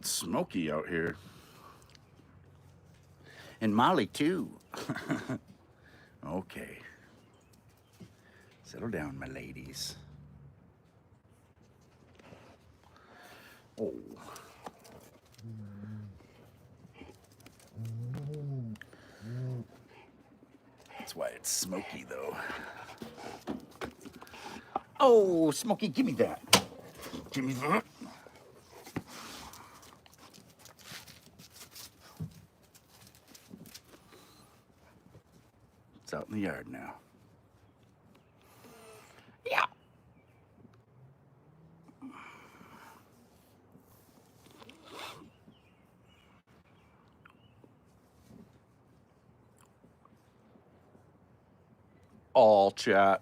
Smoky out here. And Molly, too. Okay. Settle down, my ladies. Oh. That's why it's smoky, though. Oh, Smokey, give me that. Give me that. It's out in the yard now. Yeah. All chat.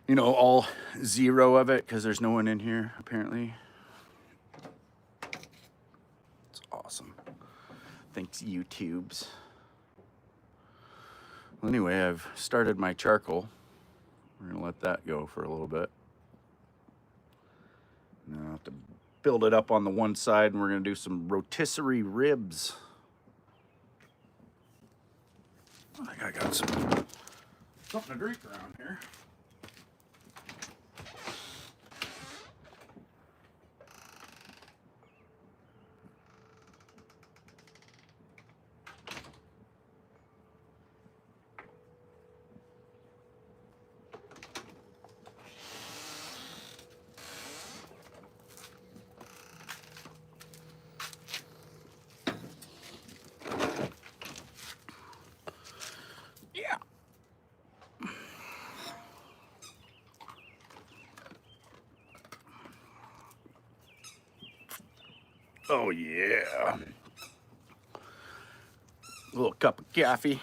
You know, all 0 of it, because there's no one in here, apparently. It's awesome. Thanks, YouTubes. Well, anyway, I've started my charcoal. We're going to let that go for a little bit. Now I have to build it up on the one side, and we're going to do some rotisserie ribs. I think I got something to drink around here. Oh yeah. A little cup of coffee.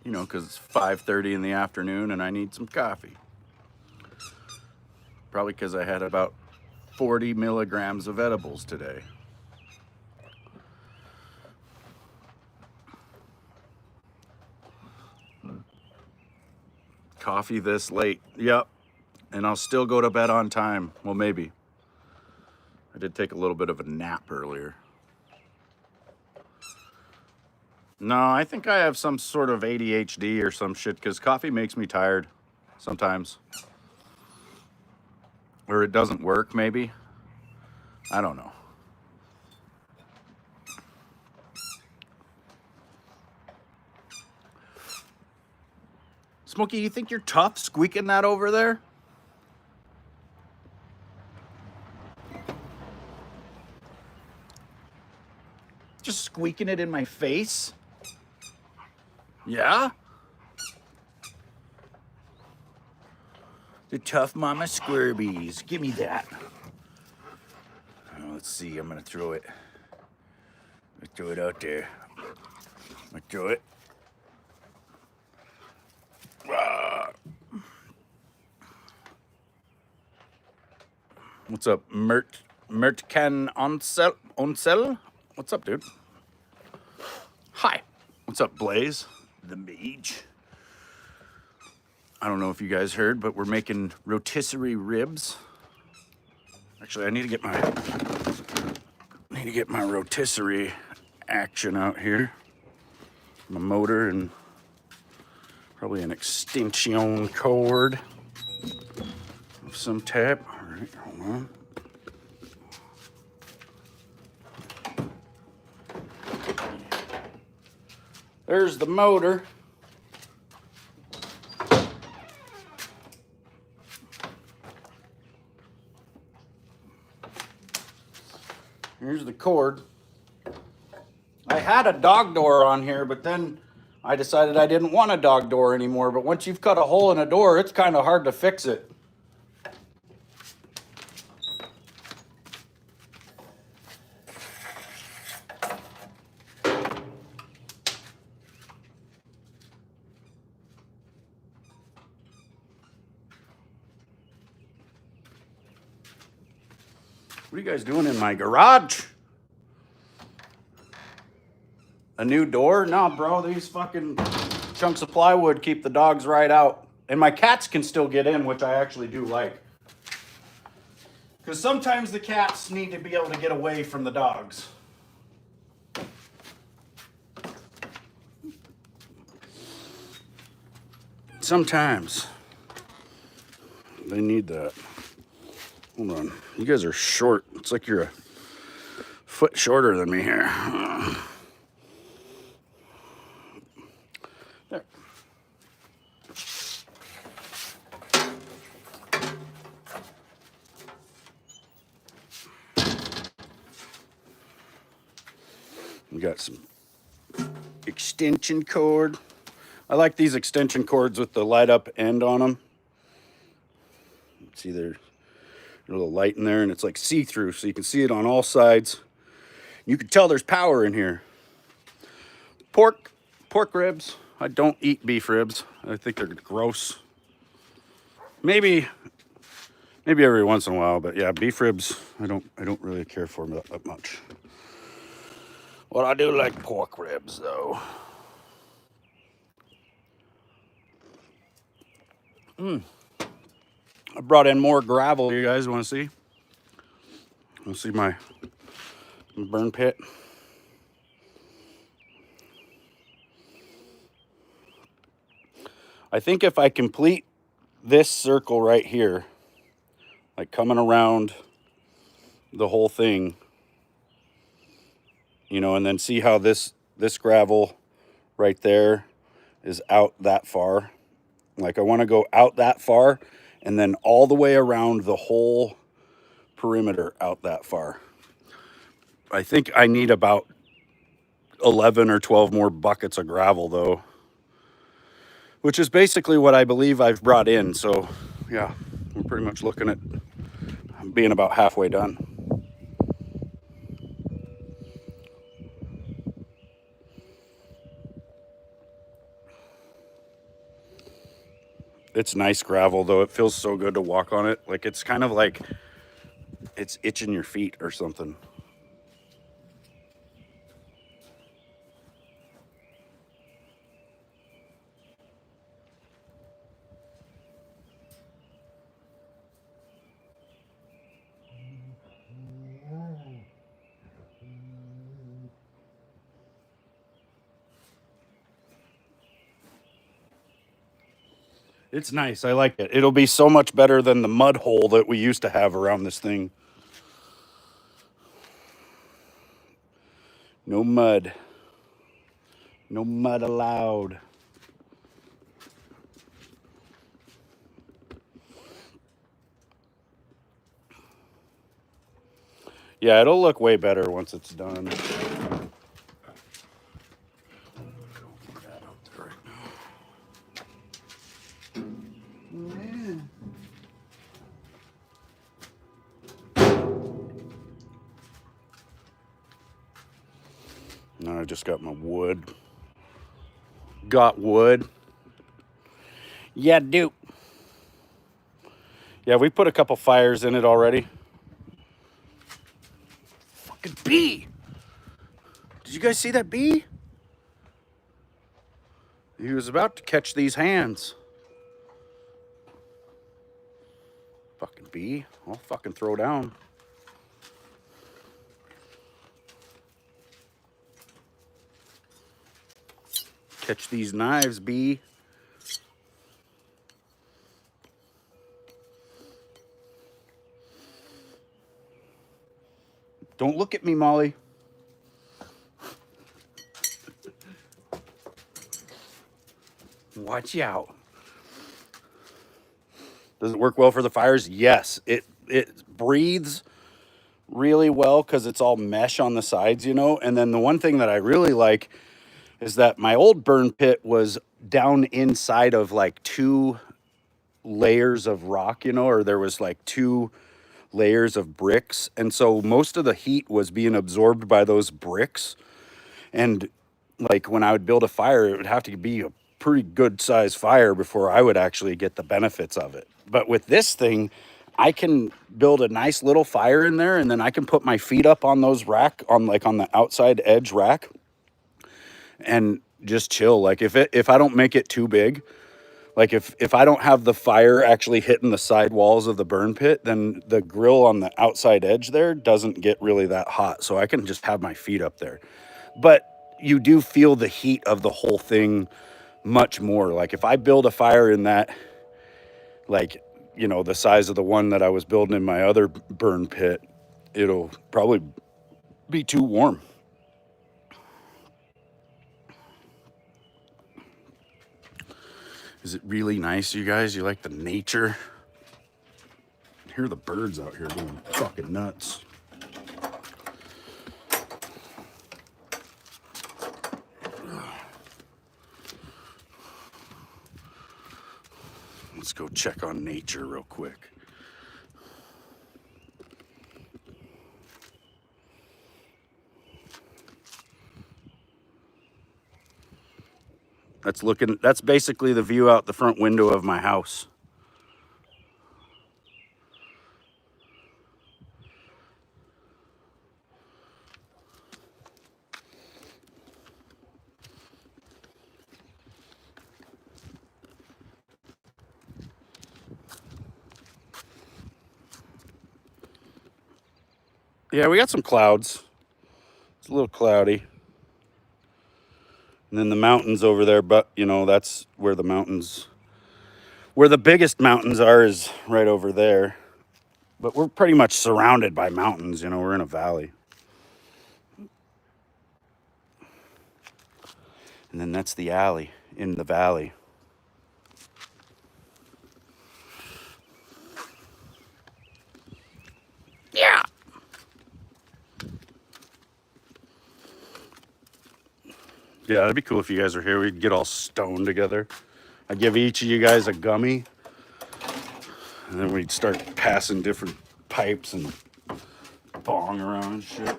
You know, because it's 5:30 in the afternoon and I need some coffee. Probably because I had about 40 milligrams of edibles today. Coffee this late. Yep. And I'll still go to bed on time. Well, maybe. I did take a little bit of a nap earlier. No, I think I have some sort of ADHD or some shit because coffee makes me tired sometimes. Or it doesn't work, maybe. I don't know. Smokey, you think you're tough squeaking that over there? Just squeaking it in my face? Yeah? The tough mama squirbies. Give me that. Oh, let's see. I'm going to throw it. Let's throw it out there. Let's throw it. What's up, Mertcan Onsel? What's up, dude? Hi. What's up, Blaze? The mage. I don't know if you guys heard, but we're making rotisserie ribs. Actually, I need to get my rotisserie action out here. My motor and probably an extension cord of some type. All right, hold on. There's the motor. Here's the cord. I had a dog door on here, but then I decided I didn't want a dog door anymore. But once you've cut a hole in a door, it's kind of hard to fix it. What are you guys doing in my garage? A new door? No, bro, these fucking chunks of plywood keep the dogs right out. And my cats can still get in, which I actually do like. Because sometimes the cats need to be able to get away from the dogs. Sometimes they need that. Hold on. You guys are short. It's like you're a foot shorter than me here. There. We got some extension cord. I like these extension cords with the light up end on them. See, there's a little light in there, and it's like see-through, so you can see it on all sides. You can tell there's power in here. Pork ribs. I don't eat beef ribs. I think they're gross. Maybe every once in a while, but yeah, beef ribs I don't really care for that much. Well, I do like pork ribs though. I brought in more gravel. You guys want to see? Want to see my burn pit? I think if I complete this circle right here, like coming around the whole thing, you know, and then see how this gravel right there is out that far. Like I want to go out that far and then all the way around the whole perimeter out that far. I think I need about 11 or 12 more buckets of gravel though, which is basically what I believe I've brought in. So yeah, we're pretty much looking at being about halfway done. It's nice gravel though. It feels so good to walk on it. Like it's kind of like it's itching your feet or something. It's nice. I like it. It'll be so much better than the mud hole that we used to have around this thing. No mud. No mud allowed. Yeah, it'll look way better once it's done. Now I just got my wood. Got wood. Yeah, dude. Yeah, we put a couple fires in it already. Fucking bee. Did you guys see that bee? He was about to catch these hands. Fucking bee. I'll fucking throw down. Catch these knives, bee. Don't look at me, Molly. Watch out. Does it work well for the fires? Yes. It breathes really well because it's all mesh on the sides, you know. And then the one thing that I really like is that my old burn pit was down inside of like 2 layers of rock, you know, or there was like 2 layers of bricks. And so most of the heat was being absorbed by those bricks. And like when I would build a fire, it would have to be a pretty good sized fire before I would actually get the benefits of it. But with this thing, I can build a nice little fire in there, and then I can put my feet up on those rack on the outside edge rack and just chill. Like if I don't make it too big, Like if I don't have the fire actually hitting the side walls of the burn pit, then the grill on the outside edge there doesn't get really that hot. So I can just have my feet up there. But you do feel the heat of the whole thing much more. Like if I build a fire in that, like, you know, the size of the one that I was building in my other burn pit, it'll probably be too warm. Is it really nice, you guys? You like the nature? I hear the birds out here going fucking nuts. Let's go check on nature real quick. That's basically the view out the front window of my house. Yeah, we got some clouds. It's a little cloudy. And then the mountains over there, but you know, that's where the biggest mountains are, is right over there. But we're pretty much surrounded by mountains, you know, we're in a valley. And then that's the alley in the valley. Yeah. Yeah, that'd be cool if you guys are here. We'd get all stoned together. I'd give each of you guys a gummy. And then we'd start passing different pipes and bong around and shit.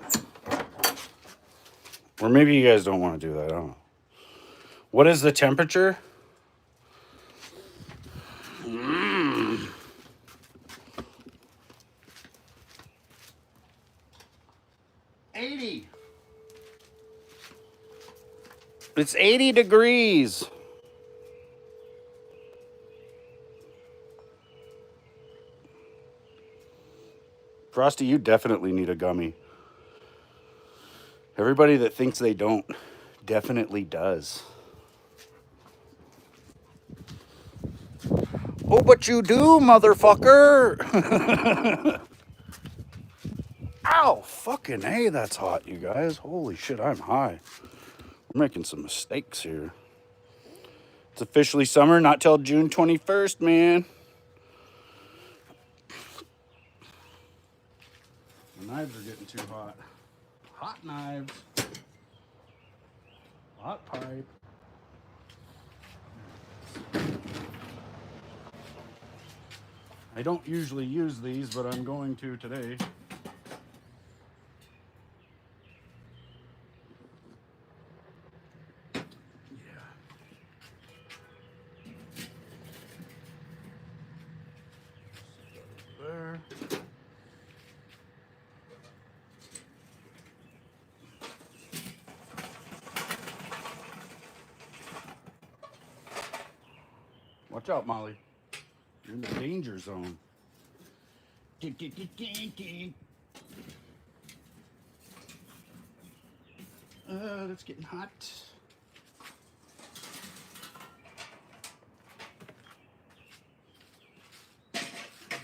Or maybe you guys don't want to do that. I don't know. What is the temperature? 80. It's 80 degrees. Frosty, you definitely need a gummy. Everybody that thinks they don't definitely does. Oh, but you do, motherfucker. Ow, fucking A, that's hot, you guys. Holy shit, I'm high. We're making some mistakes here. It's officially summer, not till June 21st, man. The knives are getting too hot. Hot knives. Hot pipe. I don't usually use these, but I'm going to today. There. Watch out, Molly. You're in the danger zone. That's getting hot.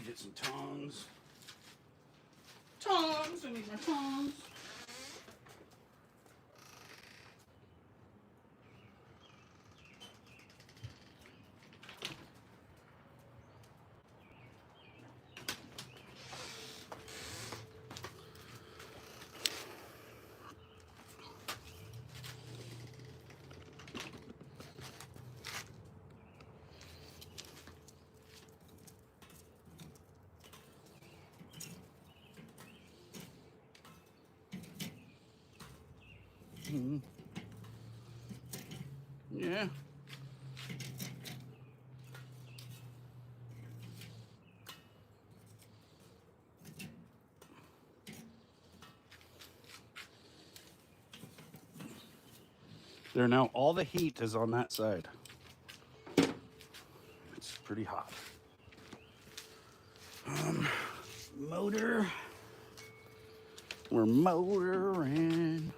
Get some tongs. Tongs! I need my tongs. Yeah. There now, all the heat is on that side. pretty hot. Motor. We're motoring.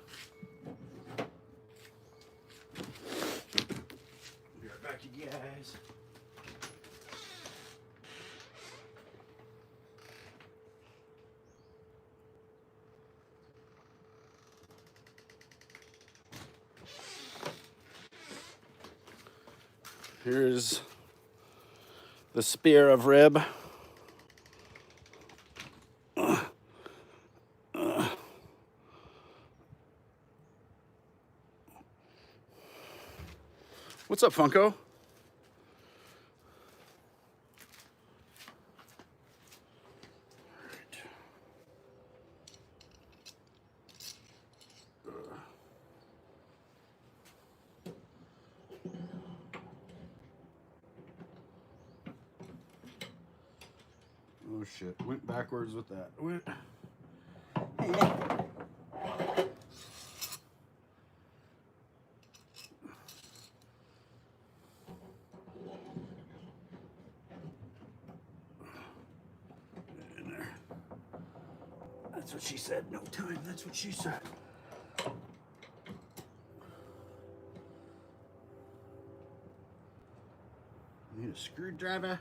Be right back, you guys. Here's the spear of rib. What's up, Funko? Oh shit, went backwards with that. Went. In there. That's what she said. No time. That's what she said. Need a screwdriver.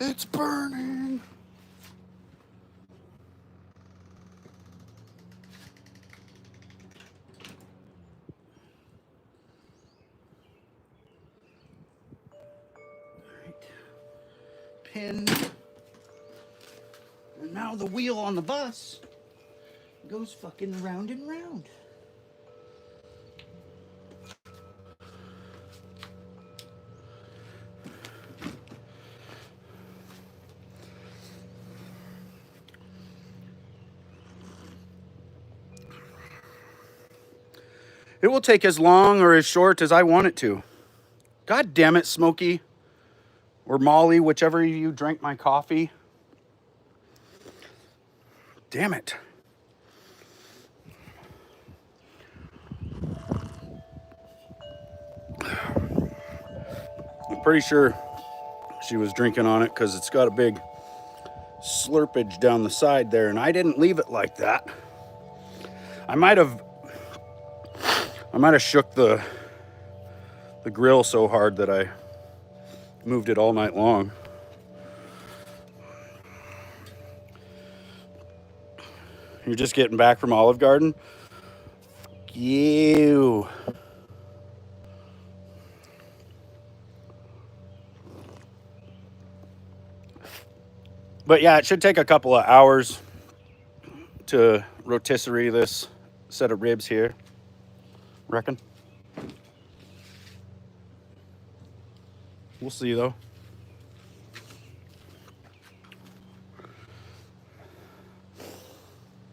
It's burning. All right. Pin. And now the wheel on the bus goes fucking round and round. It will take as long or as short as I want it to. God damn it, Smokey. Or Molly, whichever you drank my coffee. Damn it. I'm pretty sure she was drinking on it because it's got a big slurpage down the side there, and I didn't leave it like that. I might have shook the grill so hard that I moved it all night long. You're just getting back from Olive Garden? Fuck you. But yeah, it should take a couple of hours to rotisserie this set of ribs here. Reckon? We'll see though.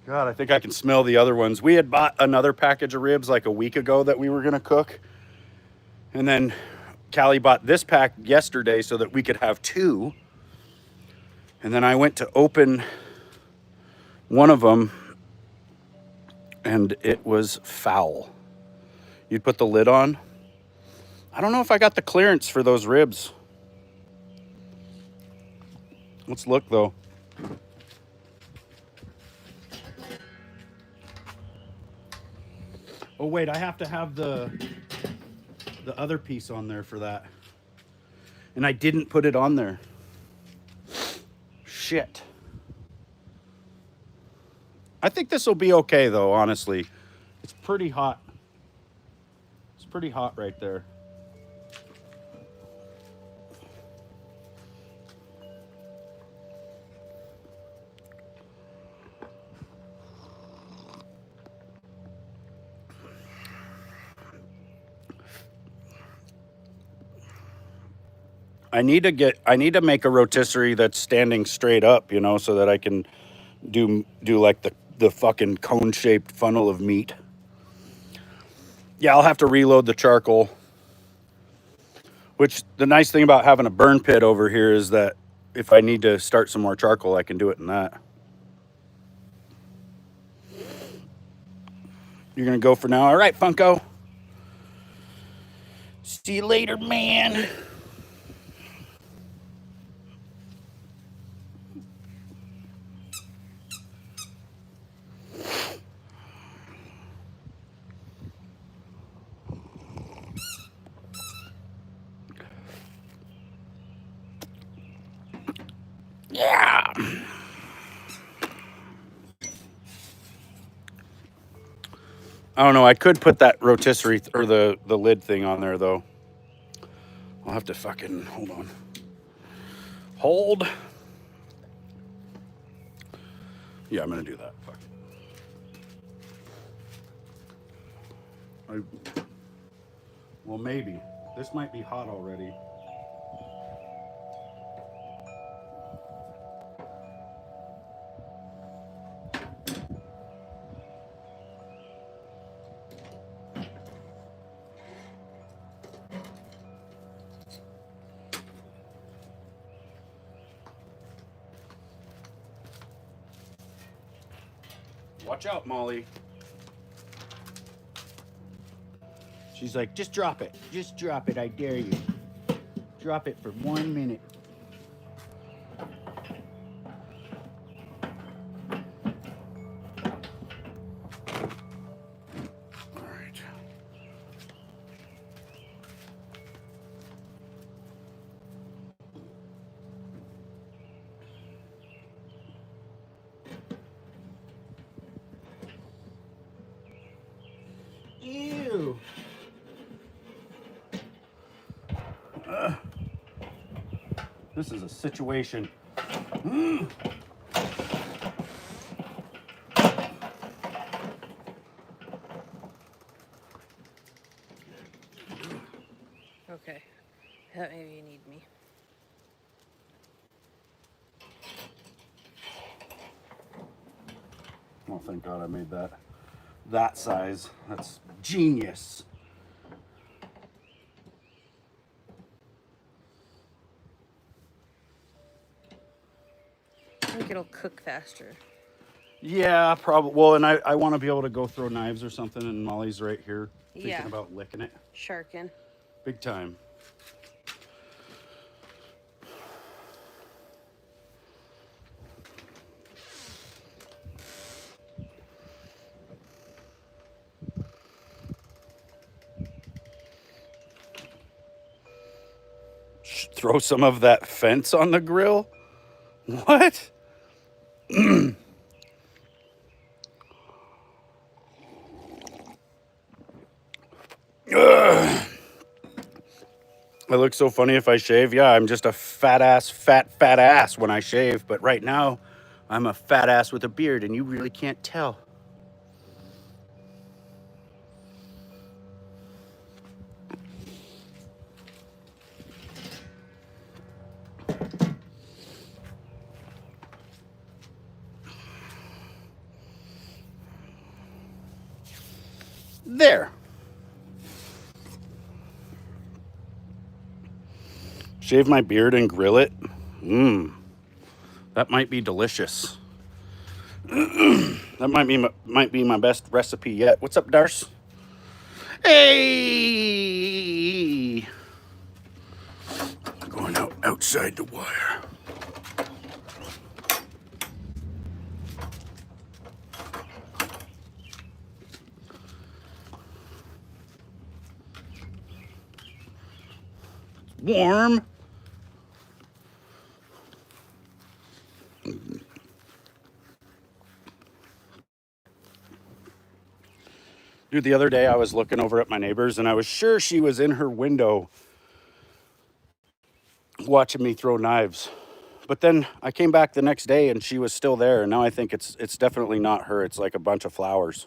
God, I think I can smell the other ones. We had bought another package of ribs like a week ago that we were gonna cook. And then Callie bought this pack yesterday so that we could have two. And then I went to open one of them and it was foul. You'd put the lid on. I don't know if I got the clearance for those ribs. Let's look though. Oh wait, I have to have the other piece on there for that. And I didn't put it on there. Shit. I think this will be okay though, honestly. It's pretty hot. It's pretty hot right there. I need to make a rotisserie that's standing straight up, you know, so that I can do like the fucking cone-shaped funnel of meat. Yeah, I'll have to reload the charcoal. Which the nice thing about having a burn pit over here is that if I need to start some more charcoal, I can do it in that. You're going to go for now? All right, Funko. See you later, man. Yeah. I don't know. I could put that rotisserie or the lid thing on there, though. I'll have to fucking hold on. Hold. Yeah, I'm gonna do that. Fuck it. Well, maybe. This might be hot already. Watch out, Molly. She's like, just drop it. Just drop it, I dare you. Drop it for 1 minute. All right. Ew. This is a situation. Okay. I thought maybe you need me. Oh, thank God I made that size. That's genius. I think it'll cook faster. Yeah, probably. Well, and I want to be able to go throw knives or something, and Molly's right here thinking about licking it. Sharkin. Big time. Throw some of that fence on the grill? What? Ugh. I look so funny if I shave. Yeah, I'm just a fat ass when I shave. But right now, I'm a fat ass with a beard, and you really can't tell. There. Shave my beard and grill it. That might be delicious. That might be my best recipe yet. What's up, Darce? Hey! Going outside the wire. Warm. Dude, the other day I was looking over at my neighbors and I was sure she was in her window watching me throw knives. But then I came back the next day and she was still there. And now I think it's definitely not her. It's like a bunch of flowers.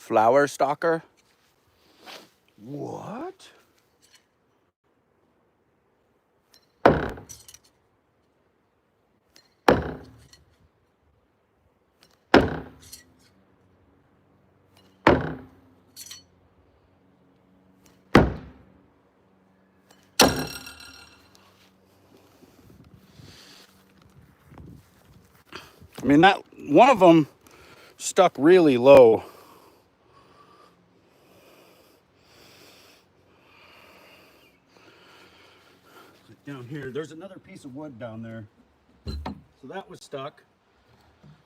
flower stalker. What? I mean, that one of them stuck really low. Down here, there's another piece of wood down there. So that was stuck.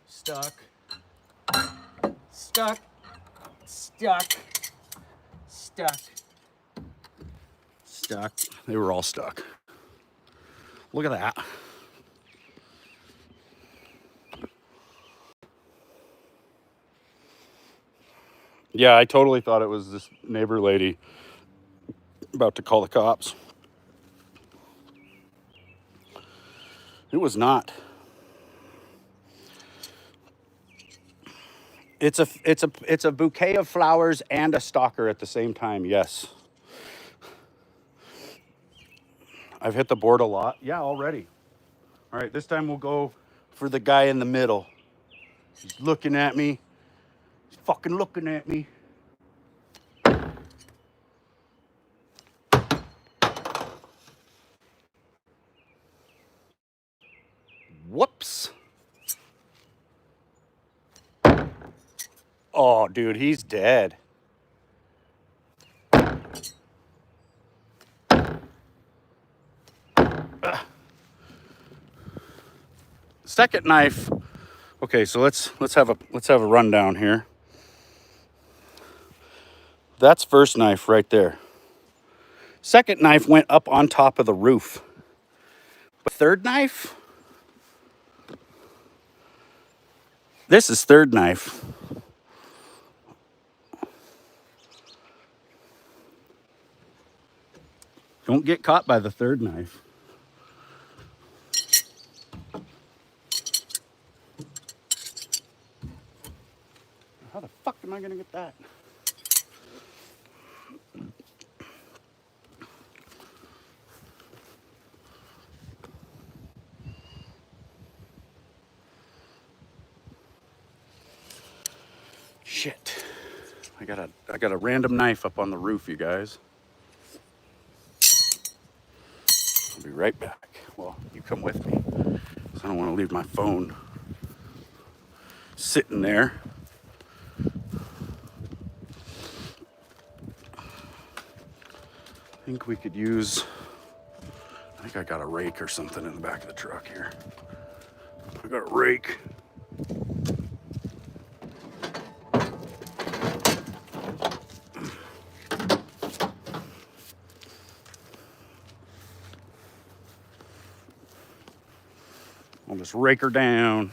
Stuck. Stuck. Stuck. Stuck. Stuck. They were all stuck. Look at that. Yeah, I totally thought it was this neighbor lady about to call the cops. It was not. It's a bouquet of flowers and a stalker at the same time. Yes. I've hit the board a lot. Yeah, already. All right, this time we'll go for the guy in the middle. He's looking at me. He's fucking looking at me. Whoops. Oh, dude, he's dead. Second knife. Okay, so let's have a rundown here. That's first knife right there. Second knife went up on top of the roof. But third knife? This is third knife. Don't get caught by the third knife. How the fuck am I gonna get that? Shit. I got a random knife up on the roof, you guys. I'll be right back. Well, you come with me. 'Cause I don't want to leave my phone sitting there. I think we could use, I think I got a rake or something in the back of the truck here. I got a rake. I'll just rake her down.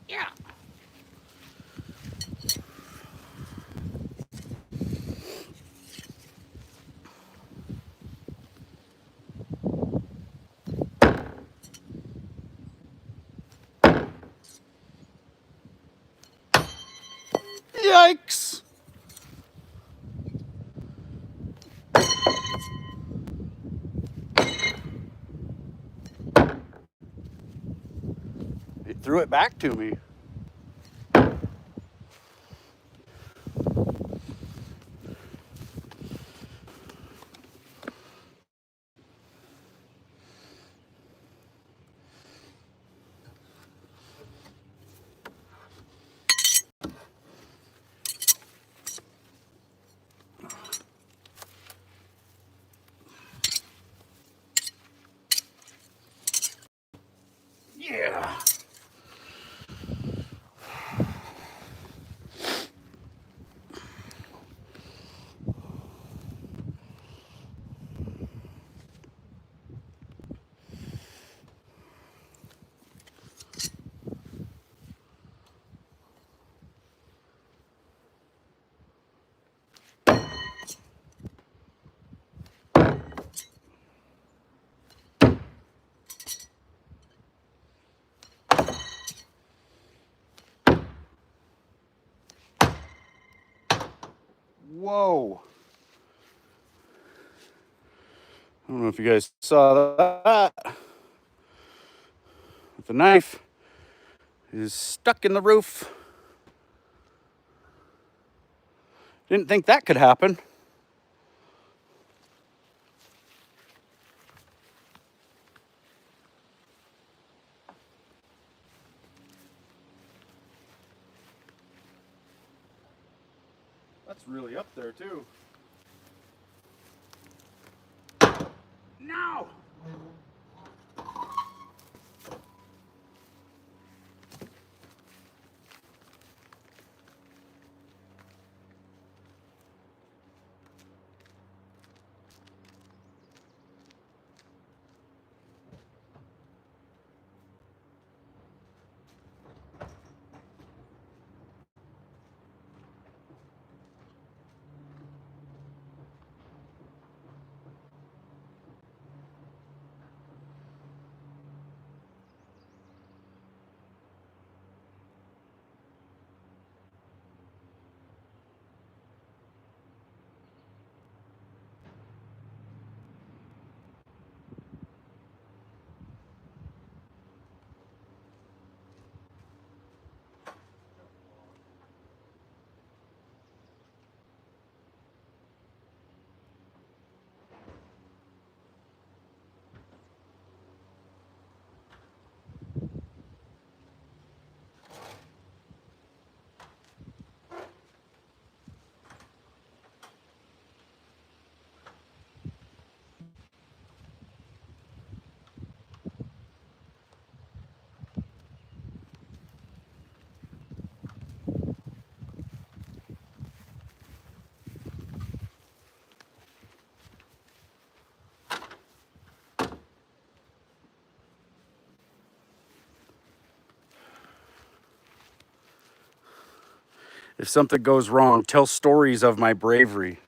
Yeah. Yikes. It threw it back to me. Yeah. Whoa. I don't know if you guys saw that. The knife is stuck in the roof. Didn't think that could happen. That's really up there too. No! If something goes wrong, tell stories of my bravery.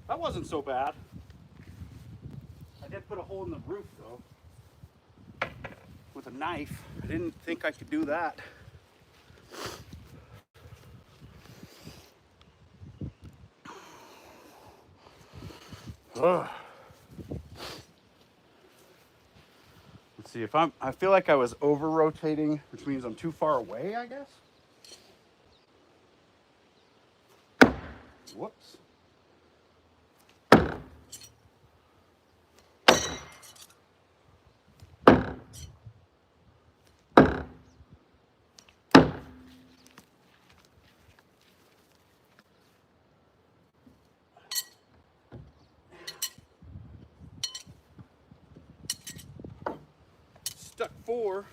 That wasn't so bad. I did put a hole in the roof though, with a knife. I didn't think I could do that. Ugh. Let's see if I feel like I was over rotating, which means I'm too far away, I guess. Whoops. Stuck 4.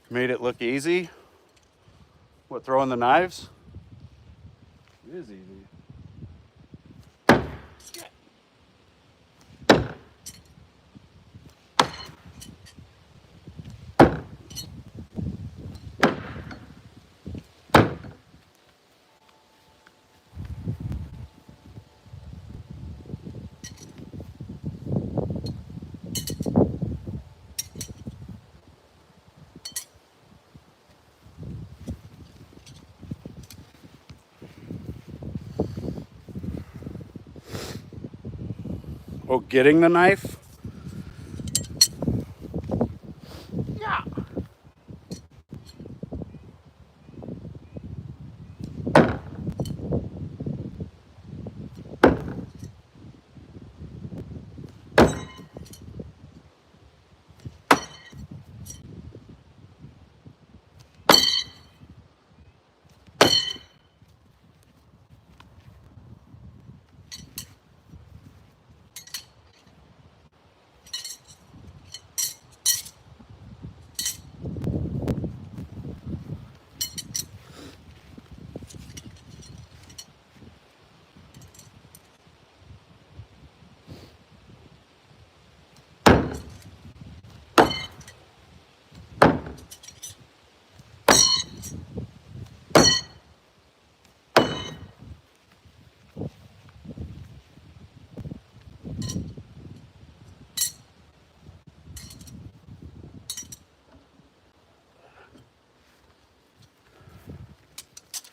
Made it look easy. What, throwing the knives? It is easy. Oh, getting the knife? Yeah.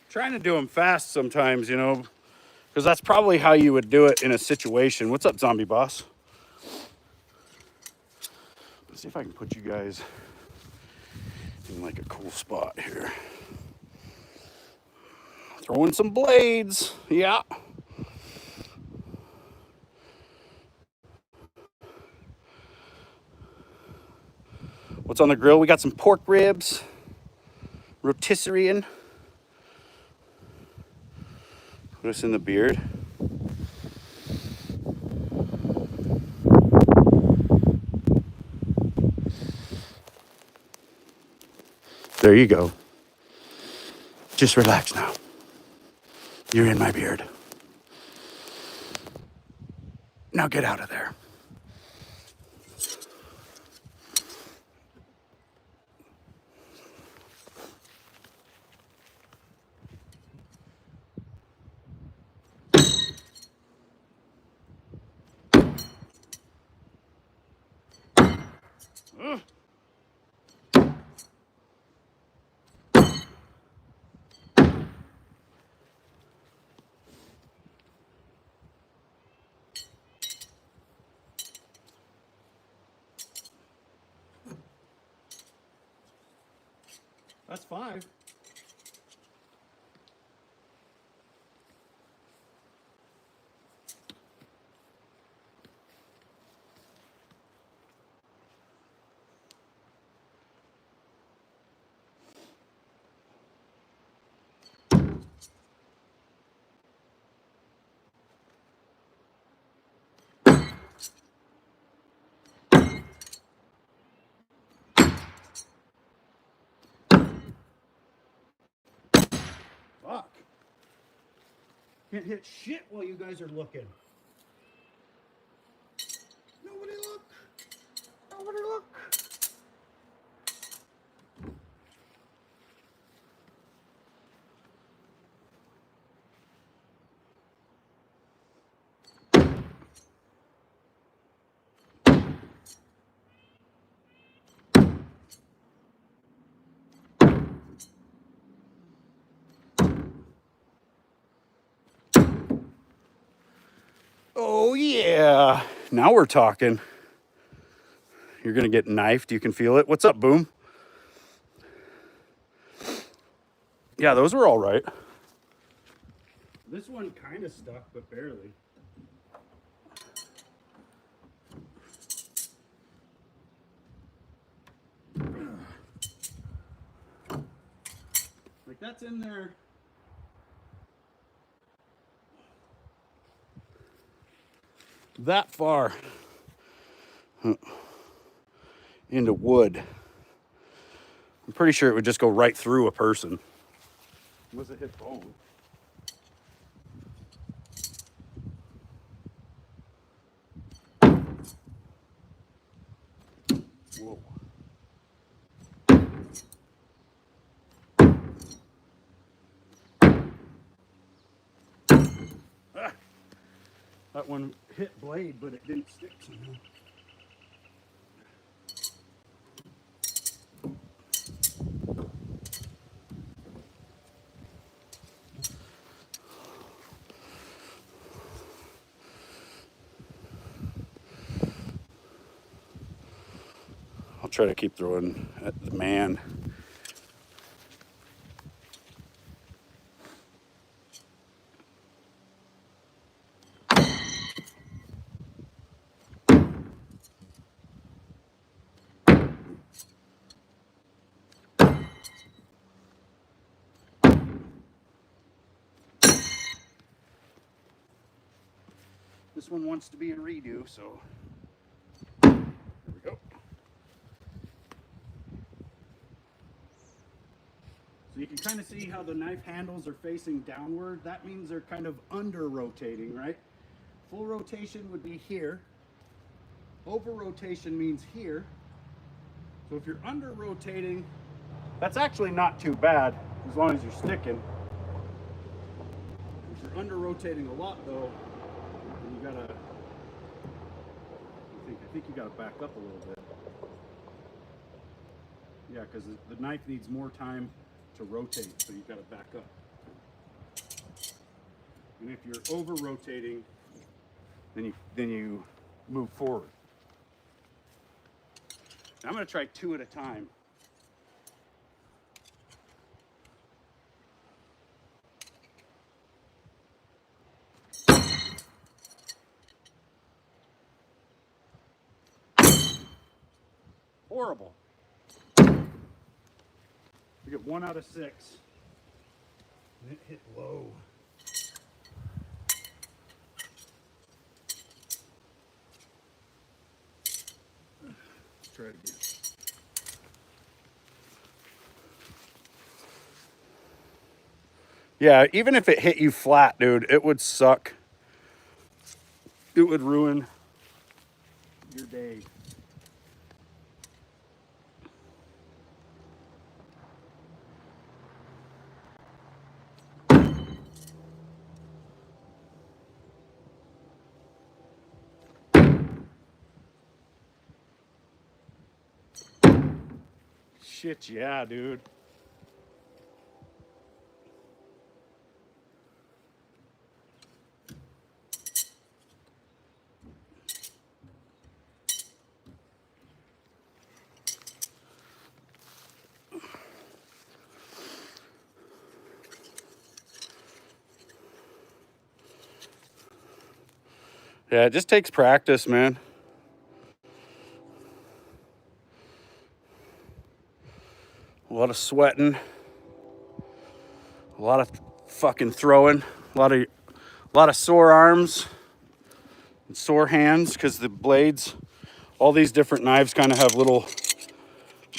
Trying to do them fast sometimes, you know, because that's probably how you would do it in a situation. What's up, zombie boss? Let's see if I can put you guys in like a cool spot here. Throwing some blades. Yeah. What's on the grill? We got some pork ribs, rotisserie. Put us in the beard. There you go. Just relax now. You're in my beard. Now get out of there. That's 5. Fuck. Can't hit shit while you guys are looking. Nobody look. Nobody look. Oh, yeah. Now we're talking. You're going to get knifed. You can feel it. What's up, Boom? Yeah, those were all right. This one kind of stuck, but barely. Like, that's in there. That far into wood. I'm pretty sure it would just go right through a person. Unless it hit bone. Whoa. Ah, that one hit blade, but it didn't stick to me. I'll try to keep throwing at the man. This one wants to be a redo, so there we go. So you can kind of see how the knife handles are facing downward. That means they're kind of under rotating, right? Full rotation would be here. Over rotation means here. So if you're under rotating, that's actually not too bad as long as you're sticking. If you're under rotating a lot though, then you gotta, I think you gotta back up a little bit. Yeah, because the knife needs more time to rotate, so you've got to back up. And if you're over rotating, then you move forward. Now I'm going to try 2 at a time. Horrible. We get 1 out of 6. And it hit low. Let's try it again. Yeah, even if it hit you flat, dude, it would suck. It would ruin your day. Shit, yeah, dude. Yeah, it just takes practice, man. A lot of sweating, a lot of fucking throwing, a lot of sore arms and sore hands because the blades, all these different knives kind of have little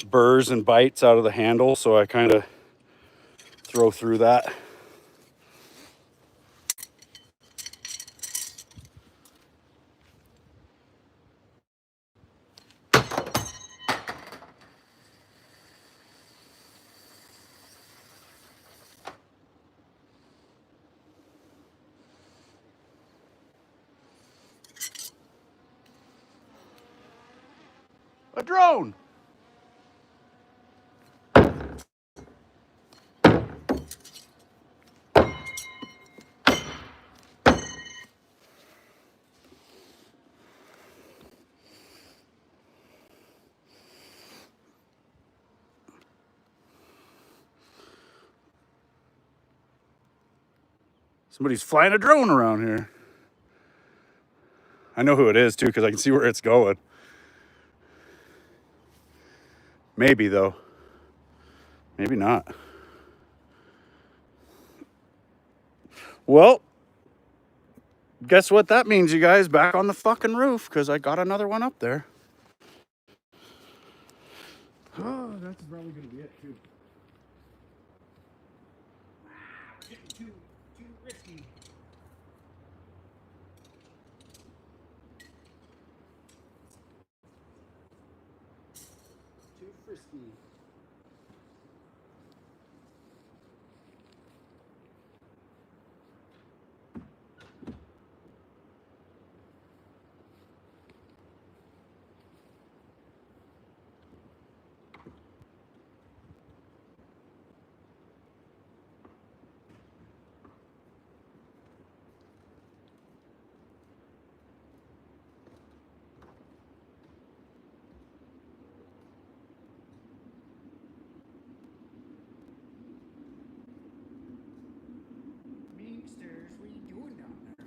burrs and bites out of the handle, so I kind of throw through that. A drone! Somebody's flying a drone around here. I know who it is too because I can see where it's going. Maybe though. Maybe not. Well, guess what that means, you guys? Back on the fucking roof because I got another one up there. that's probably gonna be it too. Getting too risky. Too frisky. Meansters, what are you doing down there?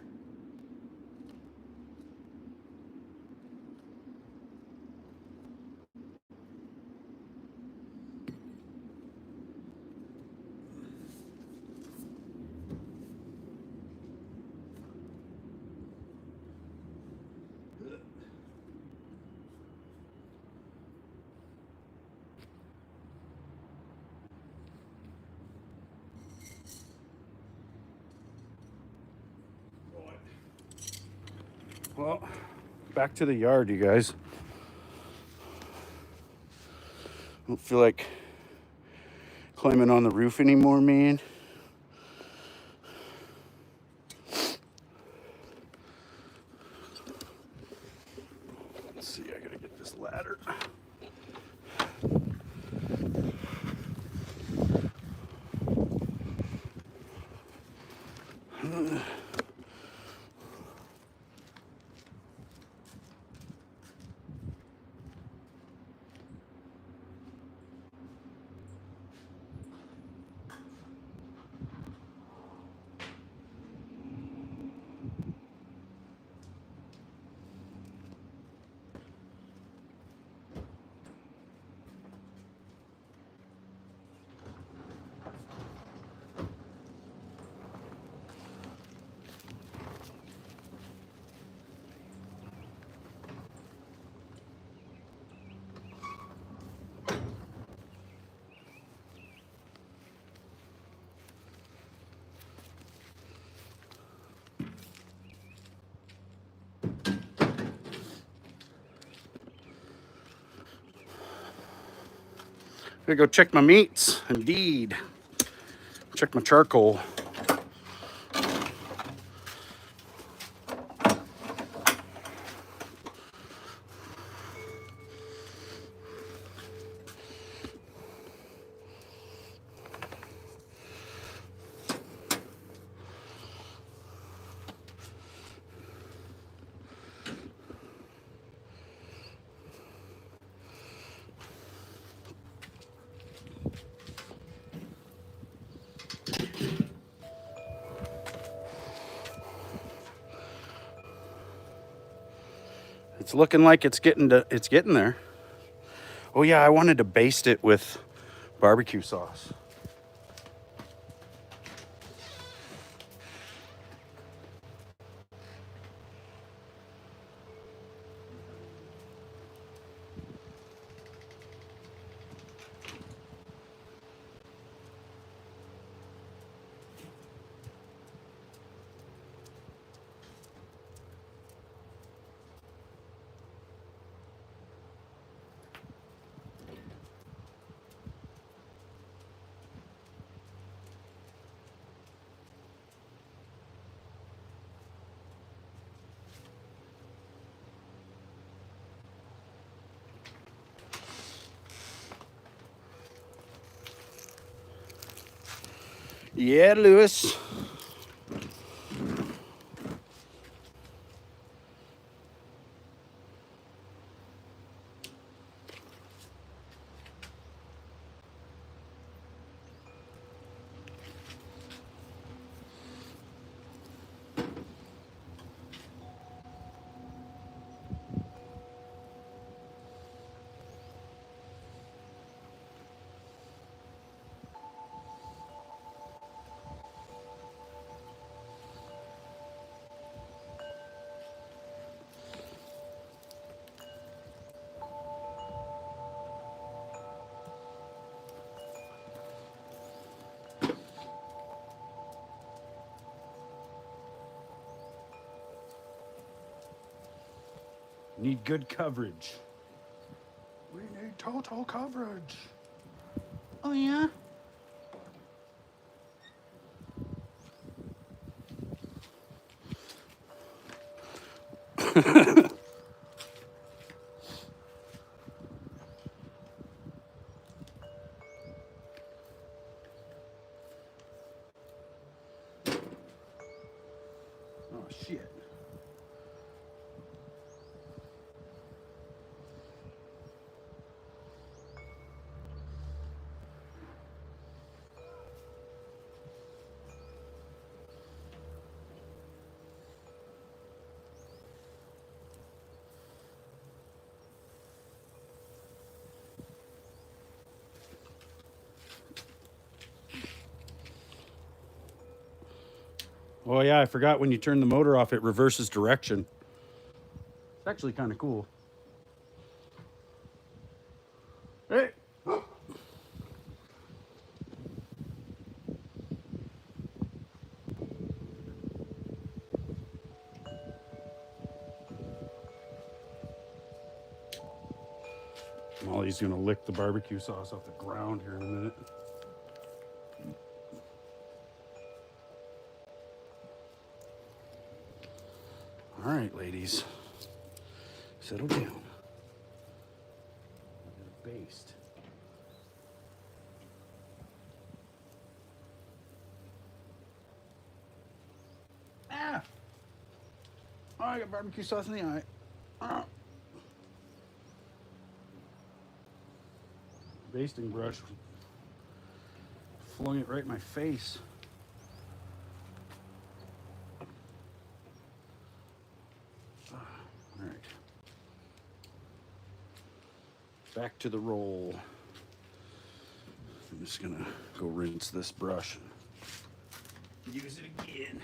Well, back to the yard, you guys. Don't feel like climbing on the roof anymore, man. Let's see, I gotta get this ladder. Gotta go check my meats, indeed. Check my charcoal. It's looking like it's getting there. Oh yeah, I wanted to baste it with barbecue sauce. Yeah, Lewis. need good coverage. We need total coverage. Oh, yeah? Oh, shit. Oh, yeah, I forgot when you turn the motor off, it reverses direction. It's actually kind of cool. Hey! Molly's gonna lick the barbecue sauce off the ground here in a minute. All right, ladies. Settle down. Based. Ah! Oh, I got barbecue sauce in the eye. Ah. Basting brush. Flung it right in my face. All right. Back to the roll. I'm just gonna go rinse this brush and use it again.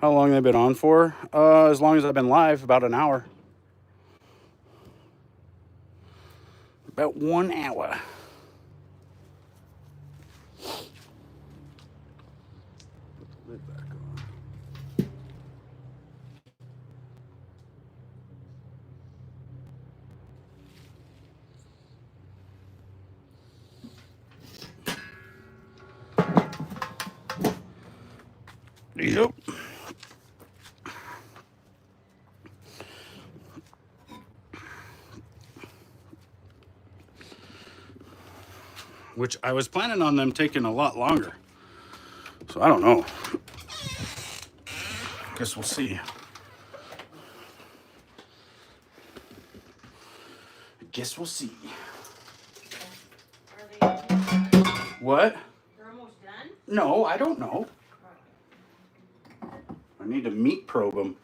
How long have they been on for? As long as I've been live, about an hour. About 1 hour. Put the lid back on. Yep. Which I was planning on them taking a lot longer. So I don't know. Guess we'll see. Guess we'll see. Are they? What? They're almost done? No, I don't know. I need to meat probe them.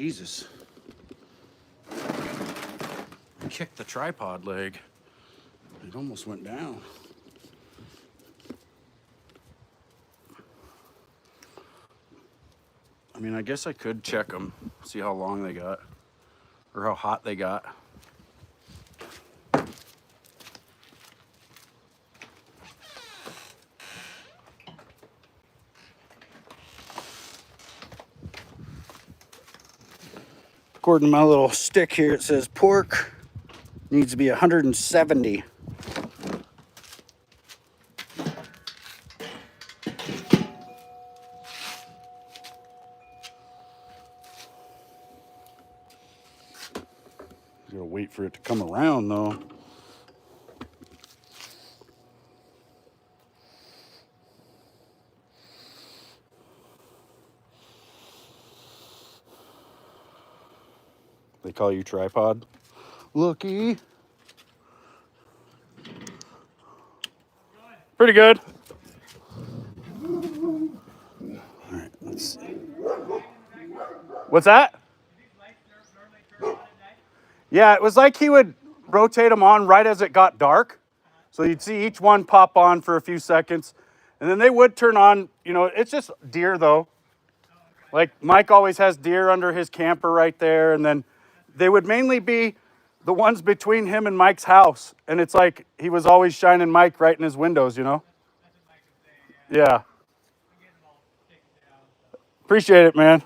Jesus. Kicked the tripod leg. It almost went down. I mean, I guess I could check them, see how long they got, or how hot they got. According to my little stick here, it says pork needs to be 170. Gotta wait for it to come around though. They call you tripod? Looky. Pretty good. All right, let's see. What's that? Yeah, it was like he would rotate them on right as it got dark. So you'd see each one pop on for a few seconds. And then they would turn on, you know, it's just deer though. Like Mike always has deer under his camper right there. And then they would mainly be the ones between him and Mike's house. And it's like he was always shining Mike right in his windows, you know? Yeah. Appreciate it, man.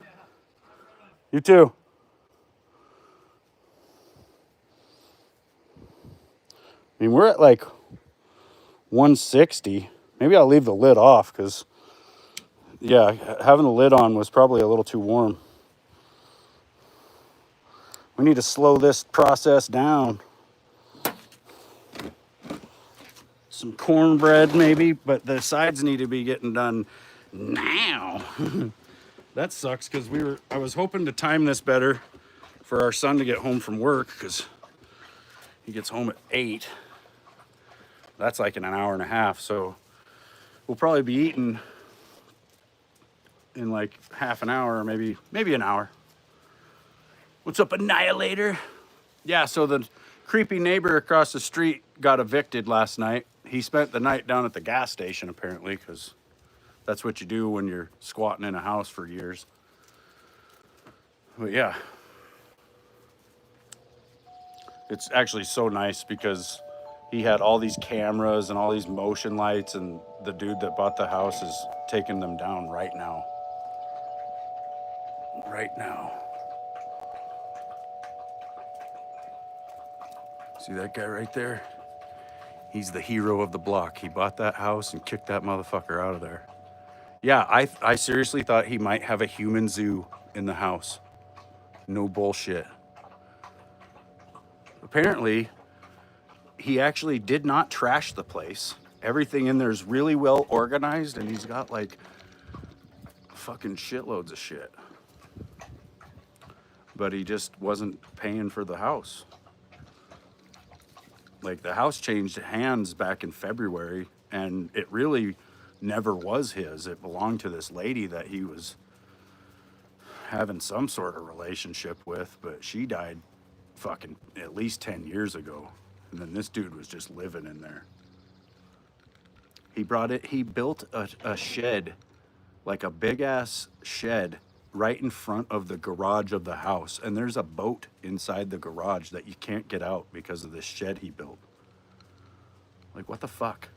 You too. I mean, we're at like 160. Maybe I'll leave the lid off because, yeah, having the lid on was probably a little too warm. We need to slow this process down. Some cornbread maybe, but the sides need to be getting done now. That sucks because I was hoping to time this better for our son to get home from work because he gets home at 8. That's like in an hour and a half, so we'll probably be eating in like half an hour, or maybe an hour. What's up, Annihilator? Yeah, so the creepy neighbor across the street got evicted last night. He spent the night down at the gas station, apparently, because that's what you do when you're squatting in a house for years. But yeah, it's actually so nice because he had all these cameras and all these motion lights, and the dude that bought the house is taking them down right now. Right now. See that guy right there? He's the hero of the block. He bought that house and kicked that motherfucker out of there. Yeah, I seriously thought he might have a human zoo in the house. No bullshit. Apparently, he actually did not trash the place. Everything in there is really well organized, and he's got like fucking shitloads of shit. But he just wasn't paying for the house. Like the house changed hands back in February, and it really never was his. It belonged to this lady that he was having some sort of relationship with, but she died fucking at least 10 years ago. And then this dude was just living in there. He built a shed, like a big ass shed right in front of the garage of the house. And there's a boat inside the garage that you can't get out because of this shed he built. Like, what the fuck?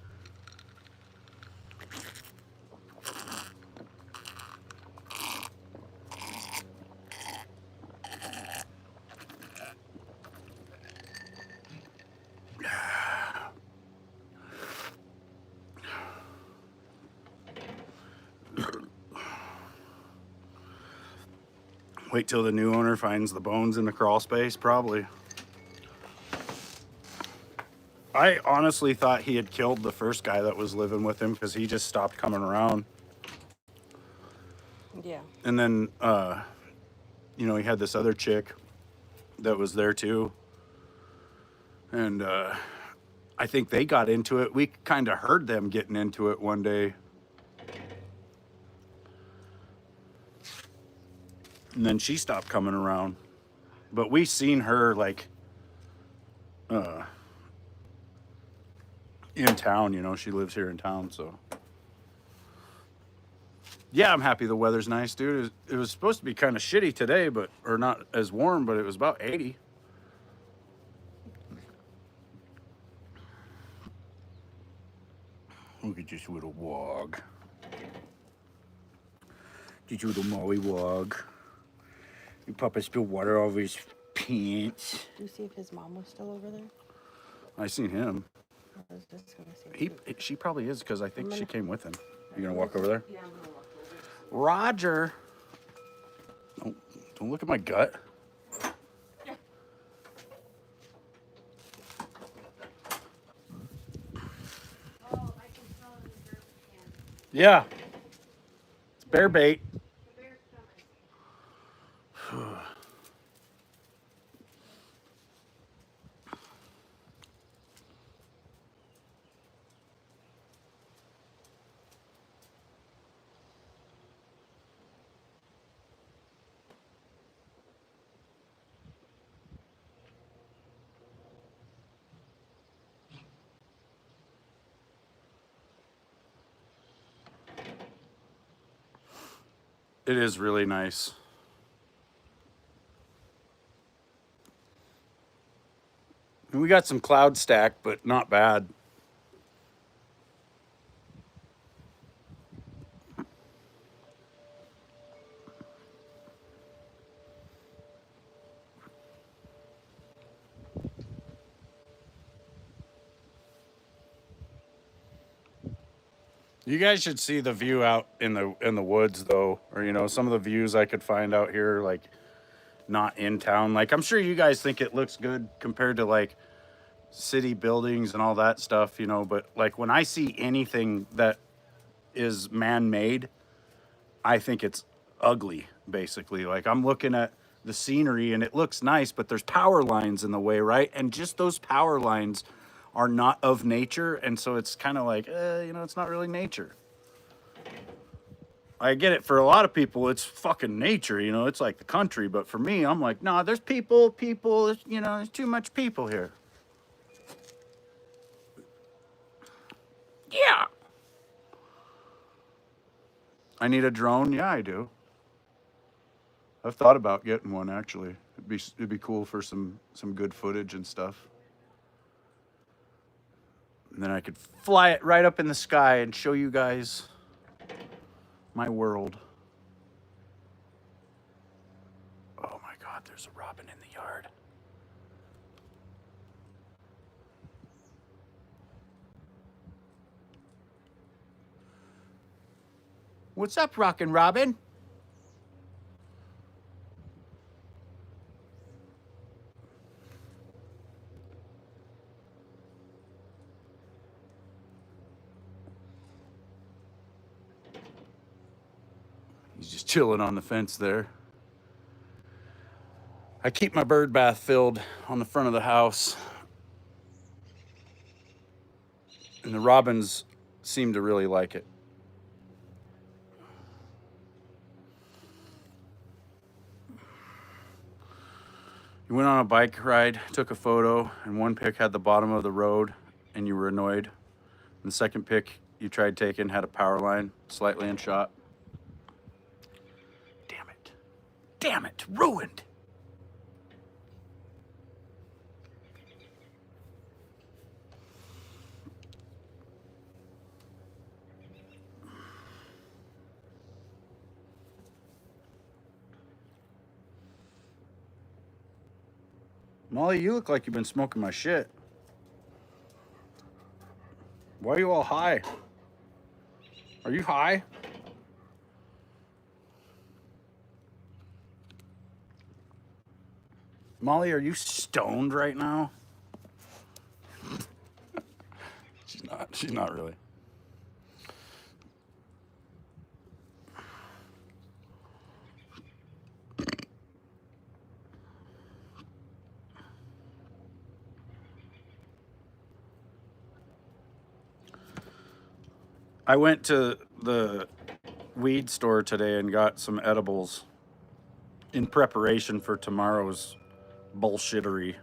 Wait till the new owner finds the bones in the crawl space, probably. I honestly thought he had killed the first guy that was living with him because he just stopped coming around. Yeah. And then, you know, he had this other chick that was there too. And I think they got into it. We kind of heard them getting into it one day. And then she stopped coming around. But we seen her like in town, you know, she lives here in town, so yeah, I'm happy the weather's nice, dude. It was supposed to be kind of shitty today, but or not as warm, but it was about 80. Look at this little wog. This little molly wog. Your papa spilled water all over his pants. Do you see if his mom was still over there? I seen him. I was just gonna see. She probably is because I think she came with him. You gonna Yeah. walk over there? Yeah, I'm gonna walk over. Roger. Don't look at my gut. Oh, I can smell it in the garbage can. Yeah. It's bear bait. The bear's coming. It is really nice. And we got some cloud stack, but not bad. You guys should see the view out in the woods though, or you know, some of the views I could find out here, like not in town. Like I'm sure you guys think it looks good compared to like city buildings and all that stuff, you know, but like when I see anything that is man-made, I think it's ugly basically. Like I'm looking at the scenery and it looks nice, but there's power lines in the way, right? And just those power lines are not of nature, and so it's kind of like, you know, it's not really nature. I get it. For a lot of people, it's fucking nature, you know, it's like the country. But for me, I'm like, nah, there's people, you know, there's too much people here. Yeah. I need a drone. Yeah, I do. I've thought about getting one actually. It'd be cool for some good footage and stuff. And then I could fly it right up in the sky and show you guys my world. Oh my God, there's a robin in the yard. What's up, Rockin' Robin? He's just chilling on the fence there. I keep my bird bath filled on the front of the house. And the robins seem to really like it. You went on a bike ride, took a photo, and one pic had the bottom of the road, and you were annoyed. And the second pic you tried taking had a power line slightly unshot. Damn it. Damn it. Ruined. Molly, you look like you've been smoking my shit. Why are you all high? Are you high? Molly, are you stoned right now? She's not. She's not really. I went to the weed store today and got some edibles. in preparation for tomorrow's bullshittery.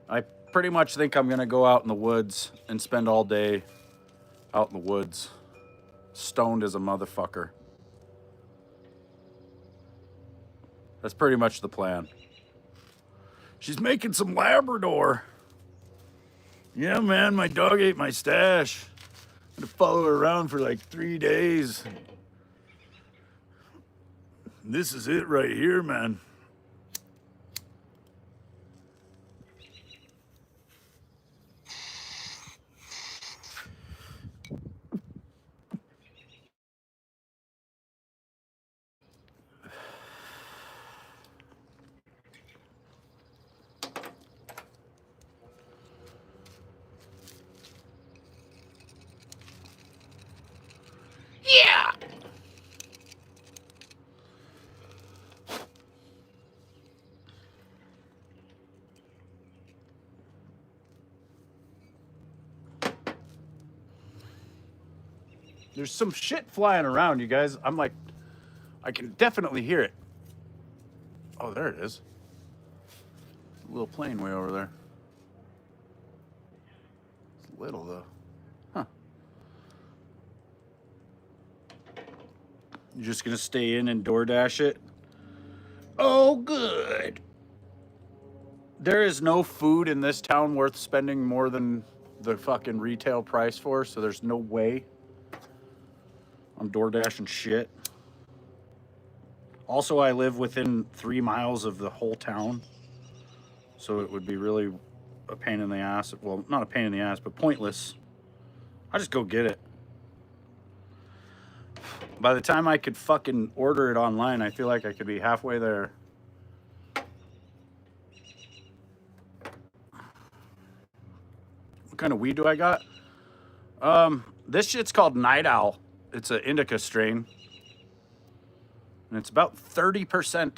I pretty much think I'm going to go out in the woods and spend all day out in the woods, stoned as a motherfucker. That's pretty much the plan. She's making some Labrador. Yeah, man, my dog ate my stash. I had to follow her around for like 3 days. This is it right here, man. Yeah! There's some shit flying around, you guys. I'm like, I can definitely hear it. Oh, there it is. A little plane way over there. It's little, though. Huh. You're just gonna stay in and DoorDash it? Oh, good. There is no food in this town worth spending more than the fucking retail price for, so there's no way I'm DoorDashing shit. Also, I live within 3 miles of the whole town, so it would be really a pain in the ass. Well, not a pain in the ass, but pointless. I just go get it. By the time I could fucking order it online, I feel like I could be halfway there. What kind of weed do I got? This shit's called Night Owl. It's an indica strain. And it's about 30%.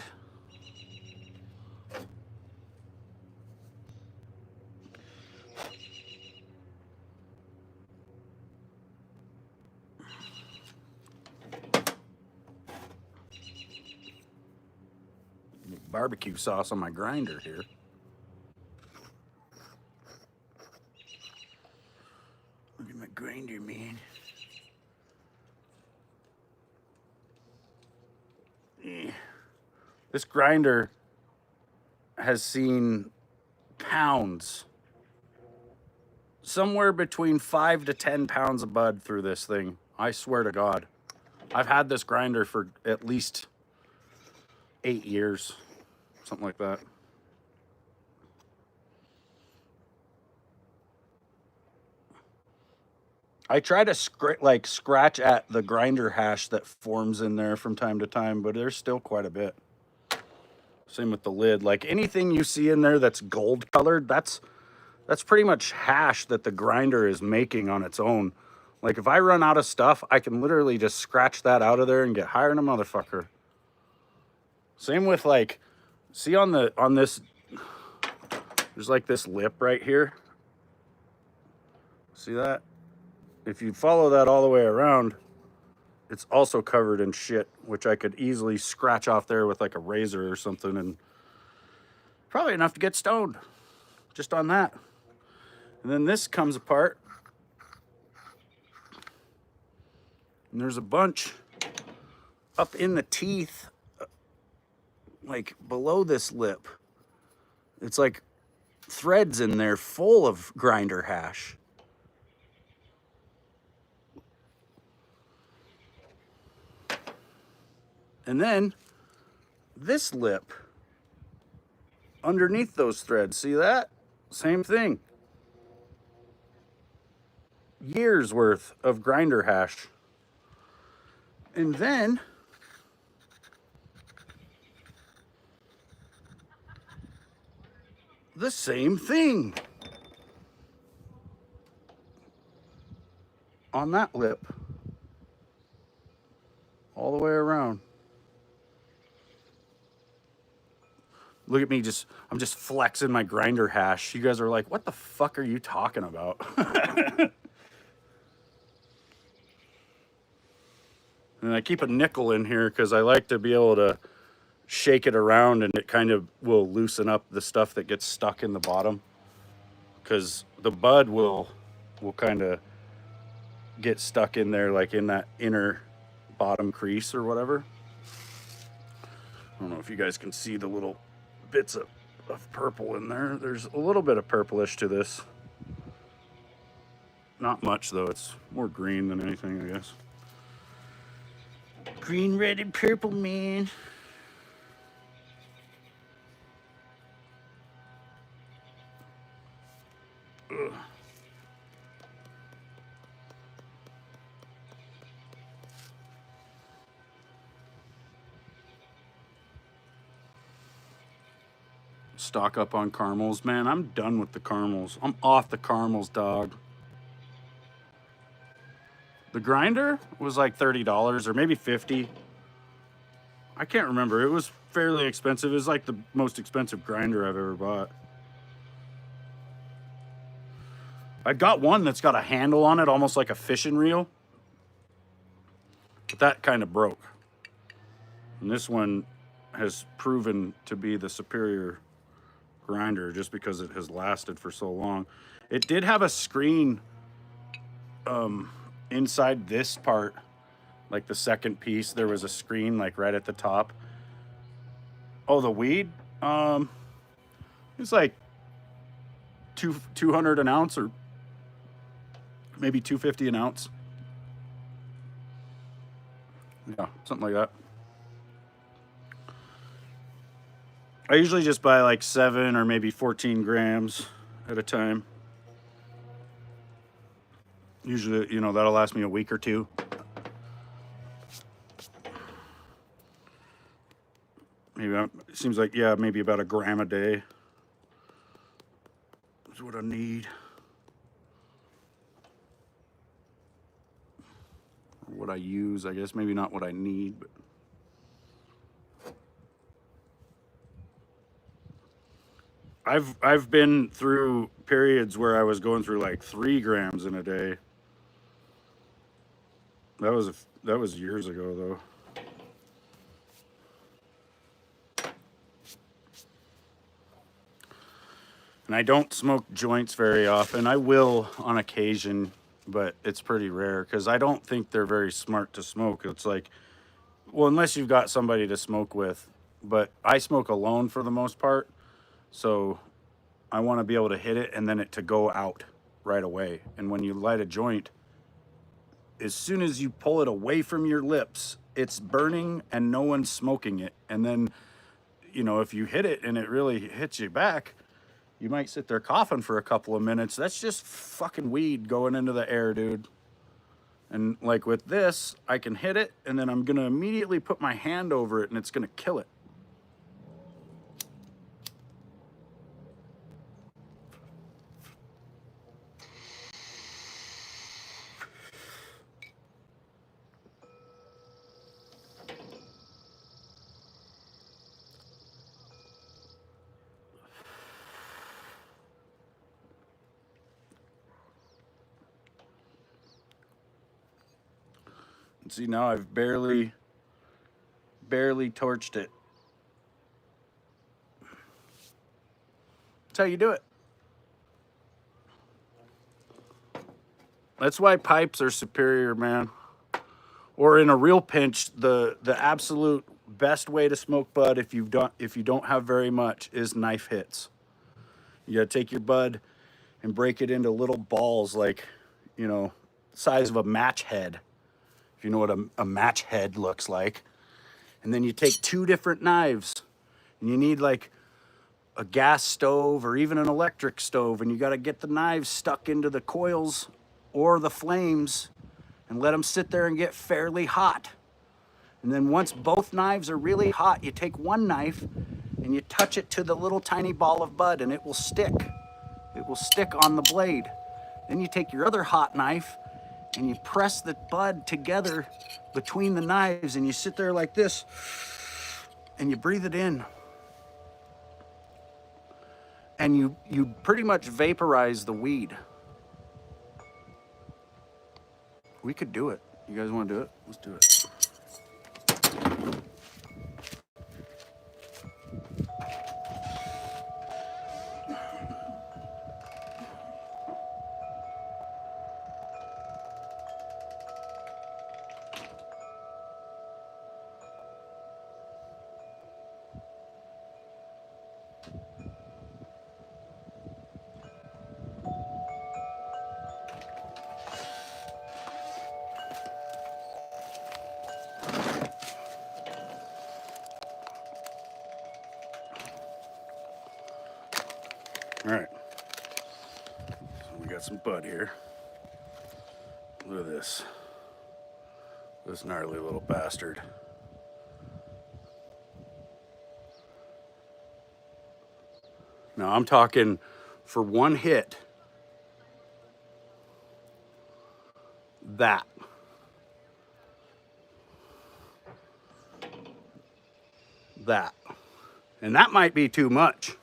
Barbecue sauce on my grinder here. Look at my grinder, man. This grinder has seen pounds, somewhere between 5 to 10 pounds of bud through this thing. I swear to God. I've had this grinder for at least 8 years, something like that. I try to scratch at the grinder hash that forms in there from time to time, but there's still quite a bit. Same with the lid. Like anything you see in there that's gold colored, that's pretty much hash that the grinder is making on its own. Like if I run out of stuff, I can literally just scratch that out of there and get higher than a motherfucker. Same with like, see on this, there's like this lip right here. See that? If you follow that all the way around, it's also covered in shit, which I could easily scratch off there with like a razor or something, and probably enough to get stoned just on that. And then this comes apart, and there's a bunch up in the teeth, like below this lip. It's like threads in there full of grinder hash. And then this lip underneath those threads, see that? Same thing. Years worth of grinder hash. And then the same thing on that lip, all the way around. Look at me, I'm just flexing my grinder hash. You guys are like, what the fuck are you talking about? And I keep a nickel in here because I like to be able to shake it around and it kind of will loosen up the stuff that gets stuck in the bottom, because the bud will kind of get stuck in there, like in that inner bottom crease or whatever. I don't know if you guys can see the little bits of purple in there. There's a little bit of purplish to this. Not much though, it's more green than anything, I guess. Green, red, and purple, man. Ugh. Stock up on caramels, man. I'm done with the caramels. I'm off the caramels, dog. The grinder was like $30 or maybe $50. I can't remember. It was fairly expensive. It was like the most expensive grinder I've ever bought. I got one that's got a handle on it, almost like a fishing reel. But that kind of broke. And this one has proven to be the superior grinder just because it has lasted for so long. It did have a screen inside this part, like the second piece. There was a screen like right at the top. Oh, the weed? It's like 200 an ounce, or maybe 250 an ounce. Yeah, something like that. I usually just buy like 7 or maybe 14 grams at a time. Usually, you know, that'll last me a week or two. Maybe it seems like, yeah, maybe about a gram a day is what I need. Or what I use, I guess. Maybe not what I need, but I've been through periods where I was going through like 3 grams in a day. That was years ago though. And I don't smoke joints very often. I will on occasion, but it's pretty rare because I don't think they're very smart to smoke. It's like, well, unless you've got somebody to smoke with. But I smoke alone for the most part. So I want to be able to hit it and then it to go out right away. And when you light a joint, as soon as you pull it away from your lips, it's burning and no one's smoking it. And then, you know, if you hit it and it really hits you back, you might sit there coughing for a couple of minutes. That's just fucking weed going into the air, dude. And like with this, I can hit it and then I'm gonna immediately put my hand over it and it's gonna kill it. See, now I've barely torched it. That's how you do it. That's why pipes are superior, man. Or in a real pinch, the absolute best way to smoke bud if you don't have very much is knife hits. You gotta take your bud and break it into little balls, like, you know, size of a match head. If you know what a match head looks like. And then you take 2 different knives and you need like a gas stove or even an electric stove, and you got to get the knives stuck into the coils or the flames and let them sit there and get fairly hot. And then once both knives are really hot, you take one knife and you touch it to the little tiny ball of bud and it will stick. It will stick on the blade. Then you take your other hot knife and you press the bud together between the knives and you sit there like this and you breathe it in. And you pretty much vaporize the weed. We could do it. You guys want to do it? Let's do it. got some bud here. Look at this. This gnarly little bastard. Now I'm talking for one hit. That. And that might be too much.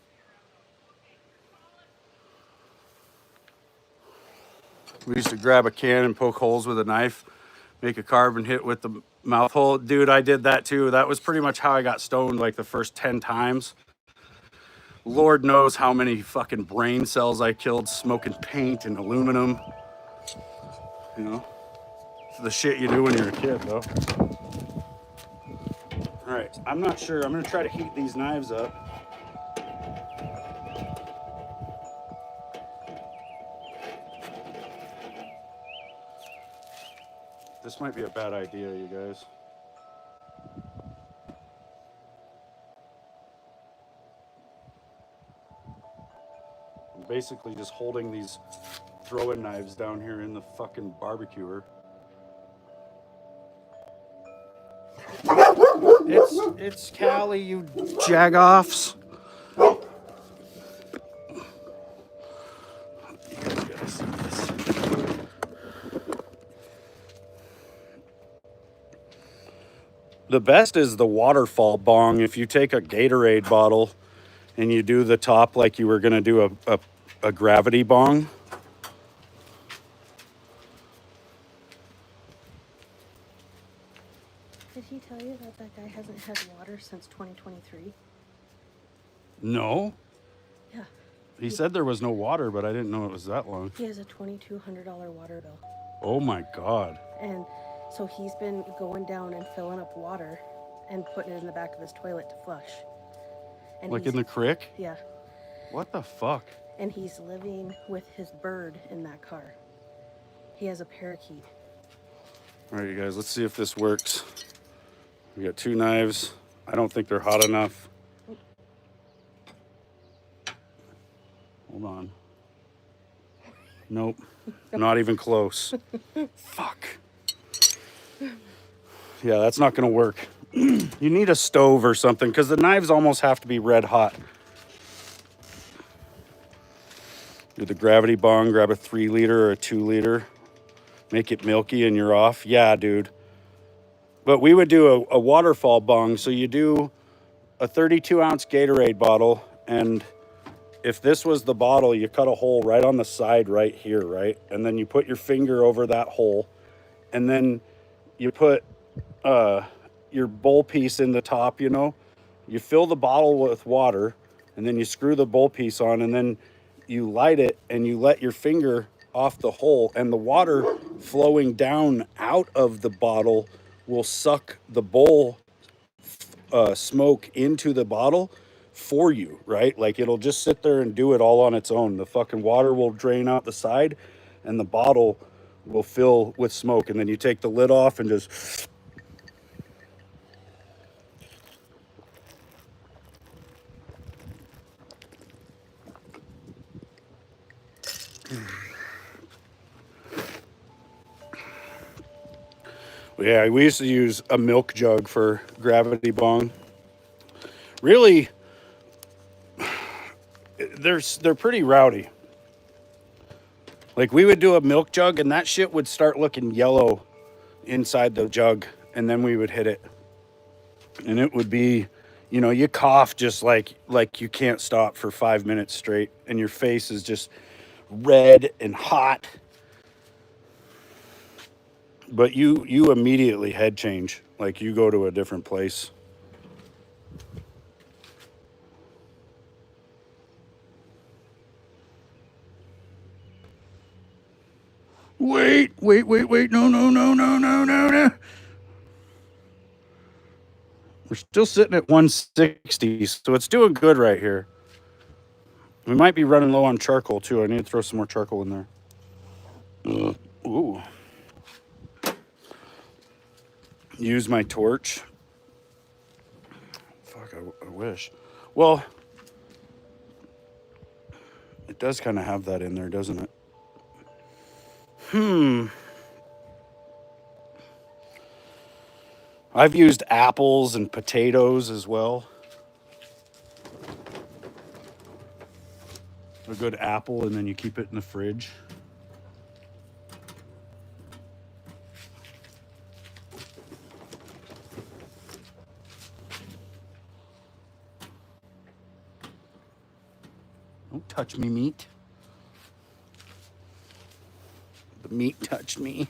We used to grab a can and poke holes with a knife, make a carbon hit with the mouth hole. Dude, I did that too. That was pretty much how I got stoned like the first 10 times. Lord knows how many fucking brain cells I killed smoking paint and aluminum. You know, it's the shit you do when you're a kid, though. All right, I'm not sure. I'm gonna try to heat these knives up. This might be a bad idea, you guys. I'm basically just holding these throwing knives down here in the fucking barbecuer. It's Callie, you jagoffs. You guys gotta see this. The best is the waterfall bong. If you take a Gatorade bottle and you do the top like you were gonna do a gravity bong. Did he tell you that that guy hasn't had water since 2023? No. Yeah. He said there was no water, but I didn't know it was that long. He has a $2,200 water bill. Oh my God. And so he's been going down and filling up water and putting it in the back of his toilet to flush. And Like in the creek? Yeah. What the fuck? And he's living with his bird in that car. He has a parakeet. All right, you guys, let's see if this works. We got two knives. I don't think they're hot enough. Hold on. Nope. Not even close. Fuck. Yeah, that's not going to work. You need a stove or something because the knives almost have to be red hot. Do the gravity bong, grab a 3 liter or a 2 liter, make it milky and you're off. Yeah, dude. But we would do a waterfall bong. So you do a 32 ounce Gatorade bottle. And if this was the bottle, you cut a hole right on the side right here, right? And then you put your finger over that hole. And then you put your bowl piece in the top, you know. You fill the bottle with water. And then you screw the bowl piece on. And then you light it and you let your finger off the hole. And the water flowing down out of the bottle will suck the bowl smoke into the bottle for you, right? Like it'll just sit there and do it all on its own. The fucking water will drain out the side and the bottle will fill with smoke. And then you take the lid off and just... Yeah, we used to use a milk jug for gravity bong. Really, they're pretty rowdy. Like we would do a milk jug and that shit would start looking yellow inside the jug and then we would hit it. And it would be, you know, you cough just like you can't stop for 5 minutes straight and your face is just red and hot. But you immediately head change, like you go to a different place. Wait, no. We're still sitting at 160, so it's doing good right here. We might be running low on charcoal too. I need to throw some more charcoal in there. Ooh. Use my torch. Fuck, I wish. Well, it does kind of have that in there, doesn't it? I've used apples and potatoes as well. A good apple, and then you keep it in the fridge. Don't touch me, meat. The meat touched me.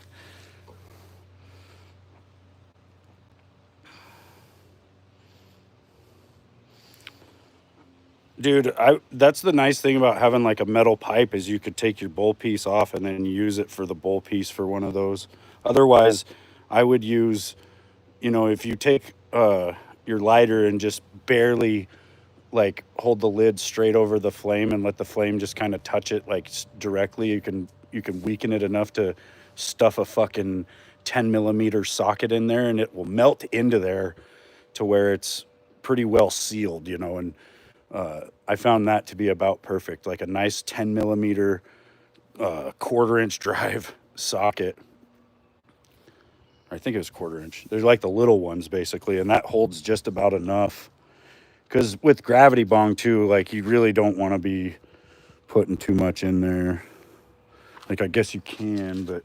Dude, that's the nice thing about having like a metal pipe is you could take your bowl piece off and then use it for the bowl piece for one of those. Otherwise, I would use, if you take your lighter and just barely like hold the lid straight over the flame and let the flame just kind of touch it like directly, you can weaken it enough to stuff a fucking 10 millimeter socket in there and it will melt into there to where it's pretty well sealed, and I found that to be about perfect, like a nice 10 millimeter quarter-inch drive socket. I think it was quarter inch. They're like the little ones basically, and that holds just about enough. Because with gravity bong too, like you really don't want to be putting too much in there. Like I guess you can, but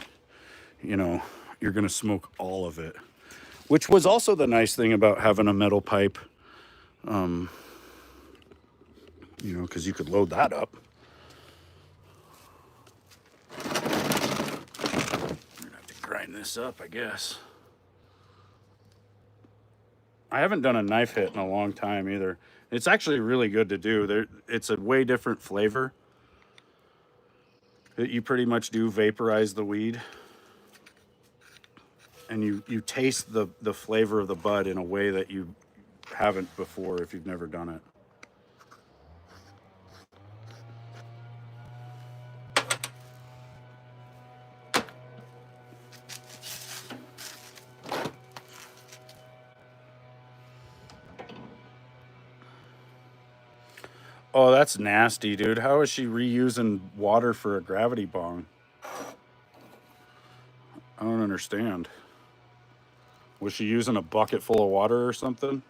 you're gonna smoke all of it. Which was also the nice thing about having a metal pipe. Because you could load that up. I'm gonna have to grind this up, I guess. I haven't done a knife hit in a long time either. It's actually really good to do. It's a way different flavor. You pretty much do vaporize the weed. And you taste the flavor of the bud in a way that you haven't before if you've never done it. Oh, that's nasty, dude. How is she reusing water for a gravity bong? I don't understand. Was she using a bucket full of water or something?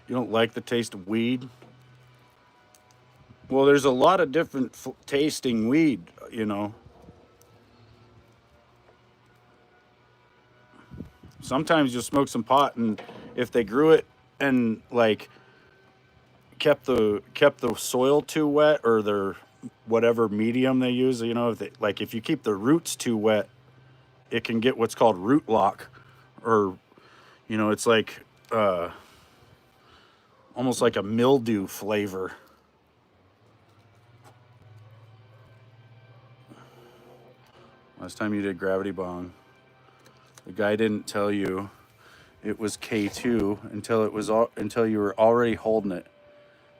You don't like the taste of weed? Well, there's a lot of different tasting weed. Sometimes you'll smoke some pot, and if they grew it and like kept the soil too wet or their whatever medium they use, if you keep the roots too wet, it can get what's called root lock, or it's like almost like a mildew flavor. Last time you did gravity bong, the guy didn't tell you it was K2 until you were already holding it.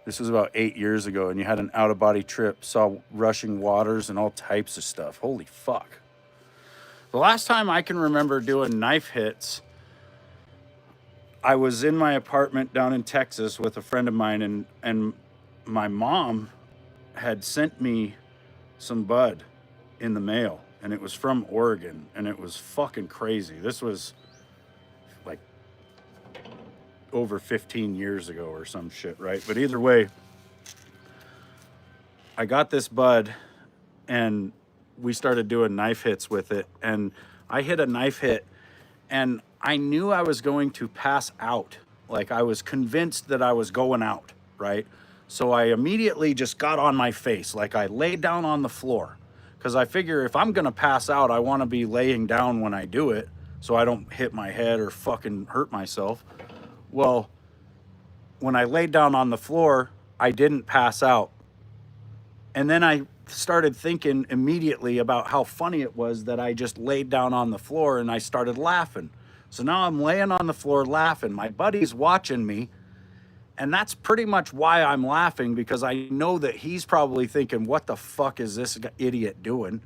This was about 8 years ago, and you had an out of body trip, saw rushing waters and all types of stuff. Holy fuck. The last time I can remember doing knife hits, I was in my apartment down in Texas with a friend of mine, and my mom had sent me some bud in the mail, and it was from Oregon, and it was fucking crazy. This was like over 15 years ago or some shit, right? But either way, I got this bud, and we started doing knife hits with it, and I hit a knife hit, and I knew I was going to pass out. Like I was convinced that I was going out, right? So I immediately just got on my face. Like I laid down on the floor because I figure if I'm going to pass out, I want to be laying down when I do it so I don't hit my head or fucking hurt myself. Well, when I laid down on the floor, I didn't pass out. And then I started thinking immediately about how funny it was that I just laid down on the floor and I started laughing. So now I'm laying on the floor laughing. My buddy's watching me. And that's pretty much why I'm laughing, because I know that he's probably thinking, what the fuck is this idiot doing?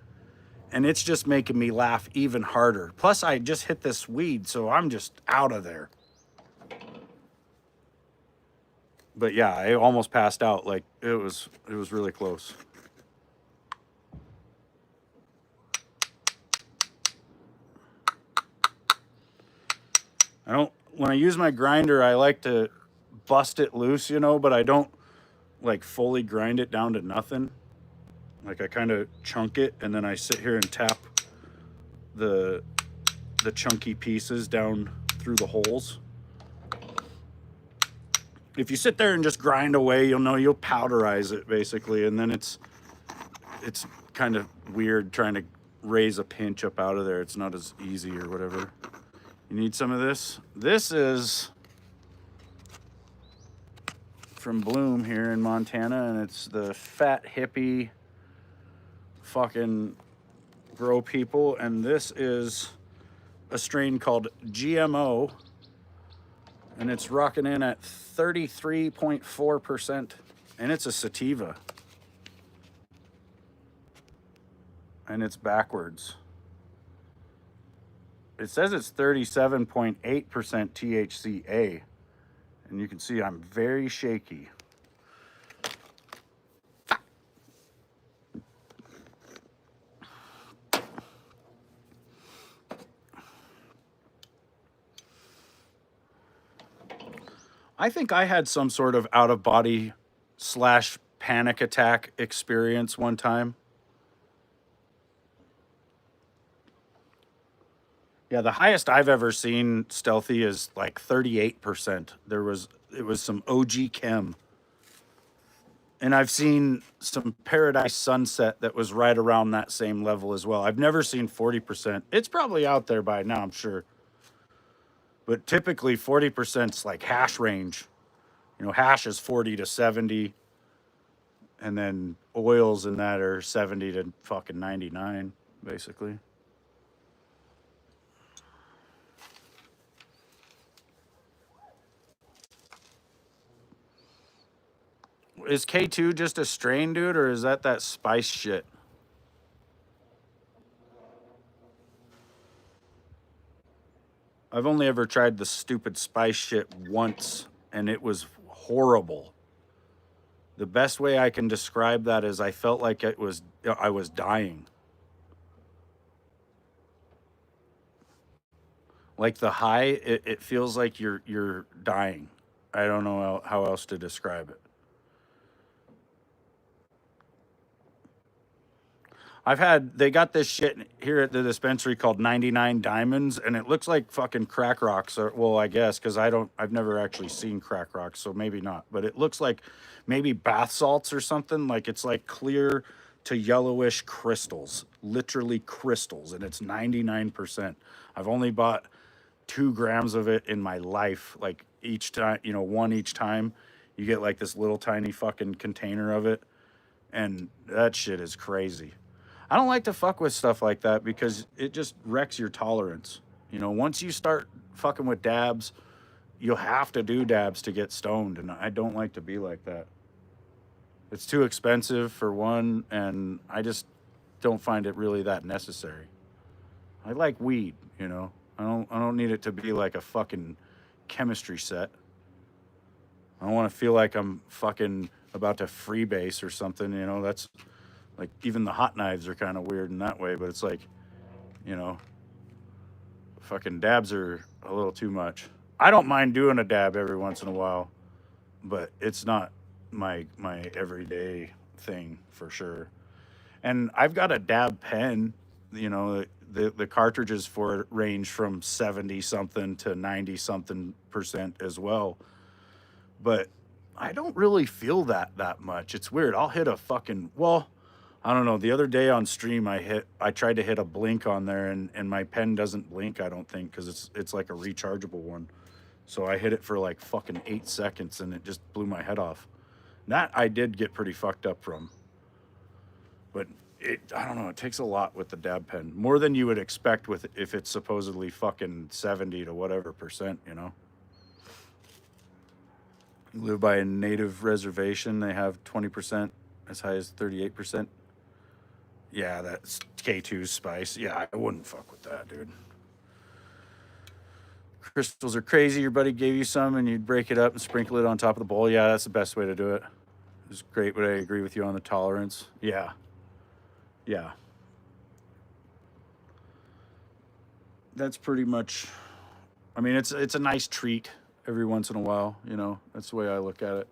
And it's just making me laugh even harder. Plus, I just hit this weed, so I'm just out of there. But yeah, I almost passed out. Like it was really close. When I use my grinder, I like to bust it loose, you know, but I don't like fully grind it down to nothing. Like I kind of chunk it and then I sit here and tap the the chunky pieces down through the holes. If you sit there and just grind away, you'll know you'll powderize it basically, and then it's kind of weird trying to raise a pinch up out of there. It's not as easy or whatever. You need some of this. This is from Bloom here in Montana, and it's the Fat Hippie fucking grow people, and this is a strain called GMO, and it's rocking in at 33.4%, and it's a sativa, and it's backwards. It says it's 37.8% THCA, and you can see I'm very shaky. I think I had some sort of out of body / panic attack experience one time. Yeah, the highest I've ever seen stealthy is like 38%. It was some OG chem. And I've seen some Paradise Sunset that was right around that same level as well. I've never seen 40%. It's probably out there by now, I'm sure. But typically 40% is like hash range. You know, hash is 40 to 70, and then oils in that are 70 to fucking 99, basically. Is K2 just a strain, dude, or is that spice shit? I've only ever tried the stupid spice shit once, and it was horrible. The best way I can describe that is I felt like I was dying. Like the high, it feels like you're dying. I don't know how else to describe it. They got this shit here at the dispensary called 99 Diamonds, and it looks like fucking crack rocks. Or, well, I guess, because I've never actually seen crack rocks, so maybe not. But it looks like maybe bath salts or something. Like it's like clear to yellowish crystals, literally crystals, and it's 99%. I've only bought 2 grams of it in my life. Like each time, you know, one each time, you get like this little tiny fucking container of it, and that shit is crazy. I don't like to fuck with stuff like that because it just wrecks your tolerance. You know, once you start fucking with dabs, you'll have to do dabs to get stoned, and I don't like to be like that. It's too expensive for one, and I just don't find it really that necessary. I like weed, you know. I don't need it to be like a fucking chemistry set. I don't want to feel like I'm fucking about to freebase or something, you know. That's like even the hot knives are kind of weird in that way, but it's like, you know, fucking dabs are a little too much. I don't mind doing a dab every once in a while, but it's not my everyday thing for sure. And I've got a dab pen, you know, the cartridges for it range from 70 something to 90 something percent as well. But I don't really feel that much. It's weird. I'll hit a fucking, well, I don't know. The other day on stream, I tried to hit a blink on there, and my pen doesn't blink. I don't think because it's like a rechargeable one. So I hit it for like fucking 8 seconds, and it just blew my head off. That I did get pretty fucked up from, but I don't know. It takes a lot with the dab pen, more than you would expect with if it's supposedly fucking 70 to whatever percent. You know, you live by a native reservation. They have 20%, as high as 38%. Yeah, that's K2 spice. Yeah, I wouldn't fuck with that, dude. Crystals are crazy. Your buddy gave you some and you'd break it up and sprinkle it on top of the bowl. Yeah, that's the best way to do it. It's great, but I agree with you on the tolerance. Yeah. Yeah. That's pretty much I mean, it's a nice treat every once in a while. You know, that's the way I look at it.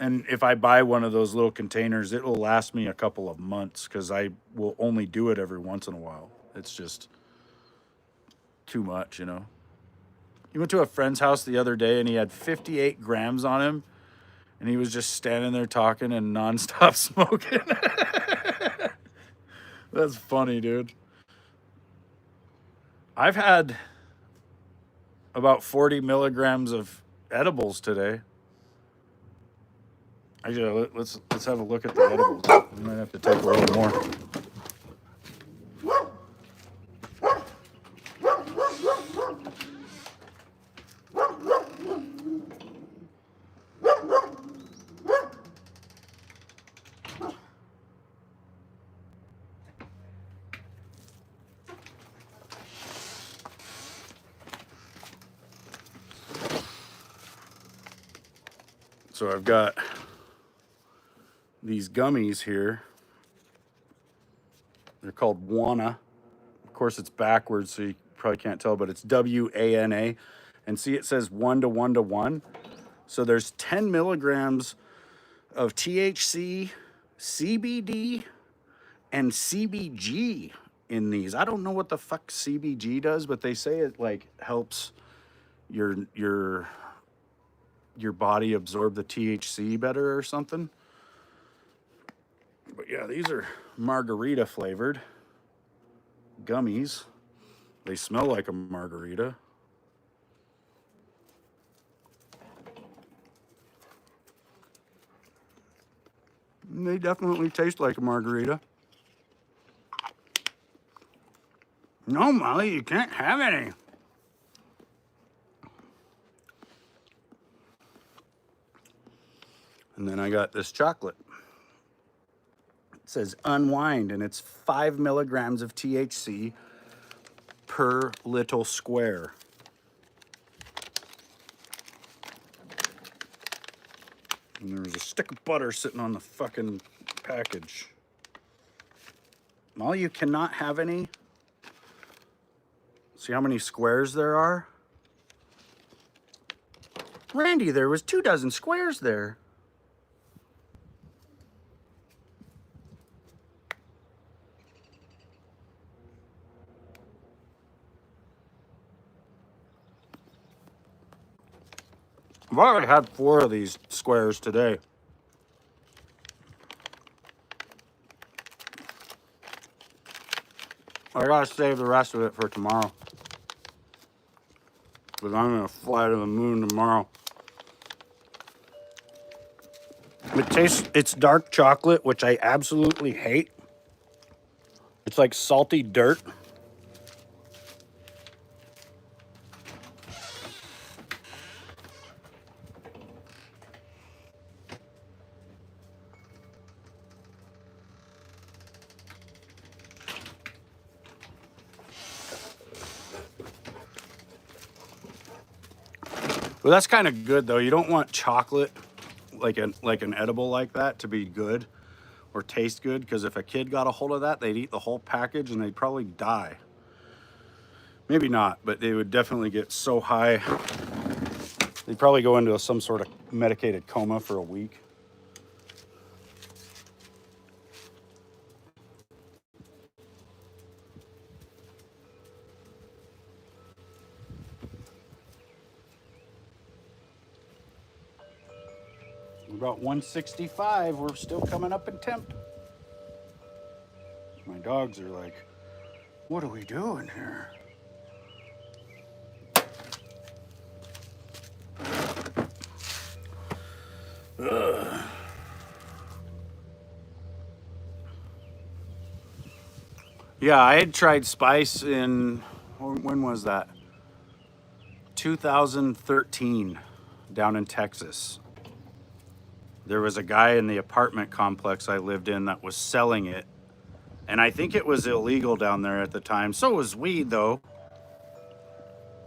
And if I buy one of those little containers, it will last me a couple of months because I will only do it every once in a while. It's just too much, you know. You went to a friend's house the other day and he had 58 grams on him and he was just standing there talking and nonstop smoking. That's funny, dude. I've had about 40 milligrams of edibles today. Actually, let's have a look at the edibles. We might have to take a little more. So I've got these gummies here. They're called Wana. Of course, it's backwards, so you probably can't tell, but it's WANA. And see, it says 1 to 1 to 1. So there's 10 milligrams of THC, CBD, and CBG in these. I don't know what the fuck CBG does, but they say it like helps your body absorb the THC better or something. But yeah, these are margarita flavored gummies. They smell like a margarita. And they definitely taste like a margarita. No, Molly, you can't have any. And then I got this chocolate. It says Unwind, and it's 5 milligrams of THC per little square. And there's a stick of butter sitting on the fucking package. Molly, you cannot have any. See how many squares there are? Randy, there was 24 squares there. I've already had 4 of these squares today. I gotta save the rest of it for tomorrow. Because I'm gonna fly to the moon tomorrow. It's dark chocolate, which I absolutely hate. It's like salty dirt. Well, that's kind of good though. You don't want chocolate like an edible like that to be good or taste good, because if a kid got a hold of that, they'd eat the whole package and they'd probably die. Maybe not, but they would definitely get so high. They'd probably go into some sort of medicated coma for a week. About 165, we're still coming up in temp. My dogs are like, what are we doing here? Ugh. Yeah, I had tried spice in, when was that? 2013, down in Texas. There was a guy in the apartment complex I lived in that was selling it. And I think it was illegal down there at the time. So was weed, though.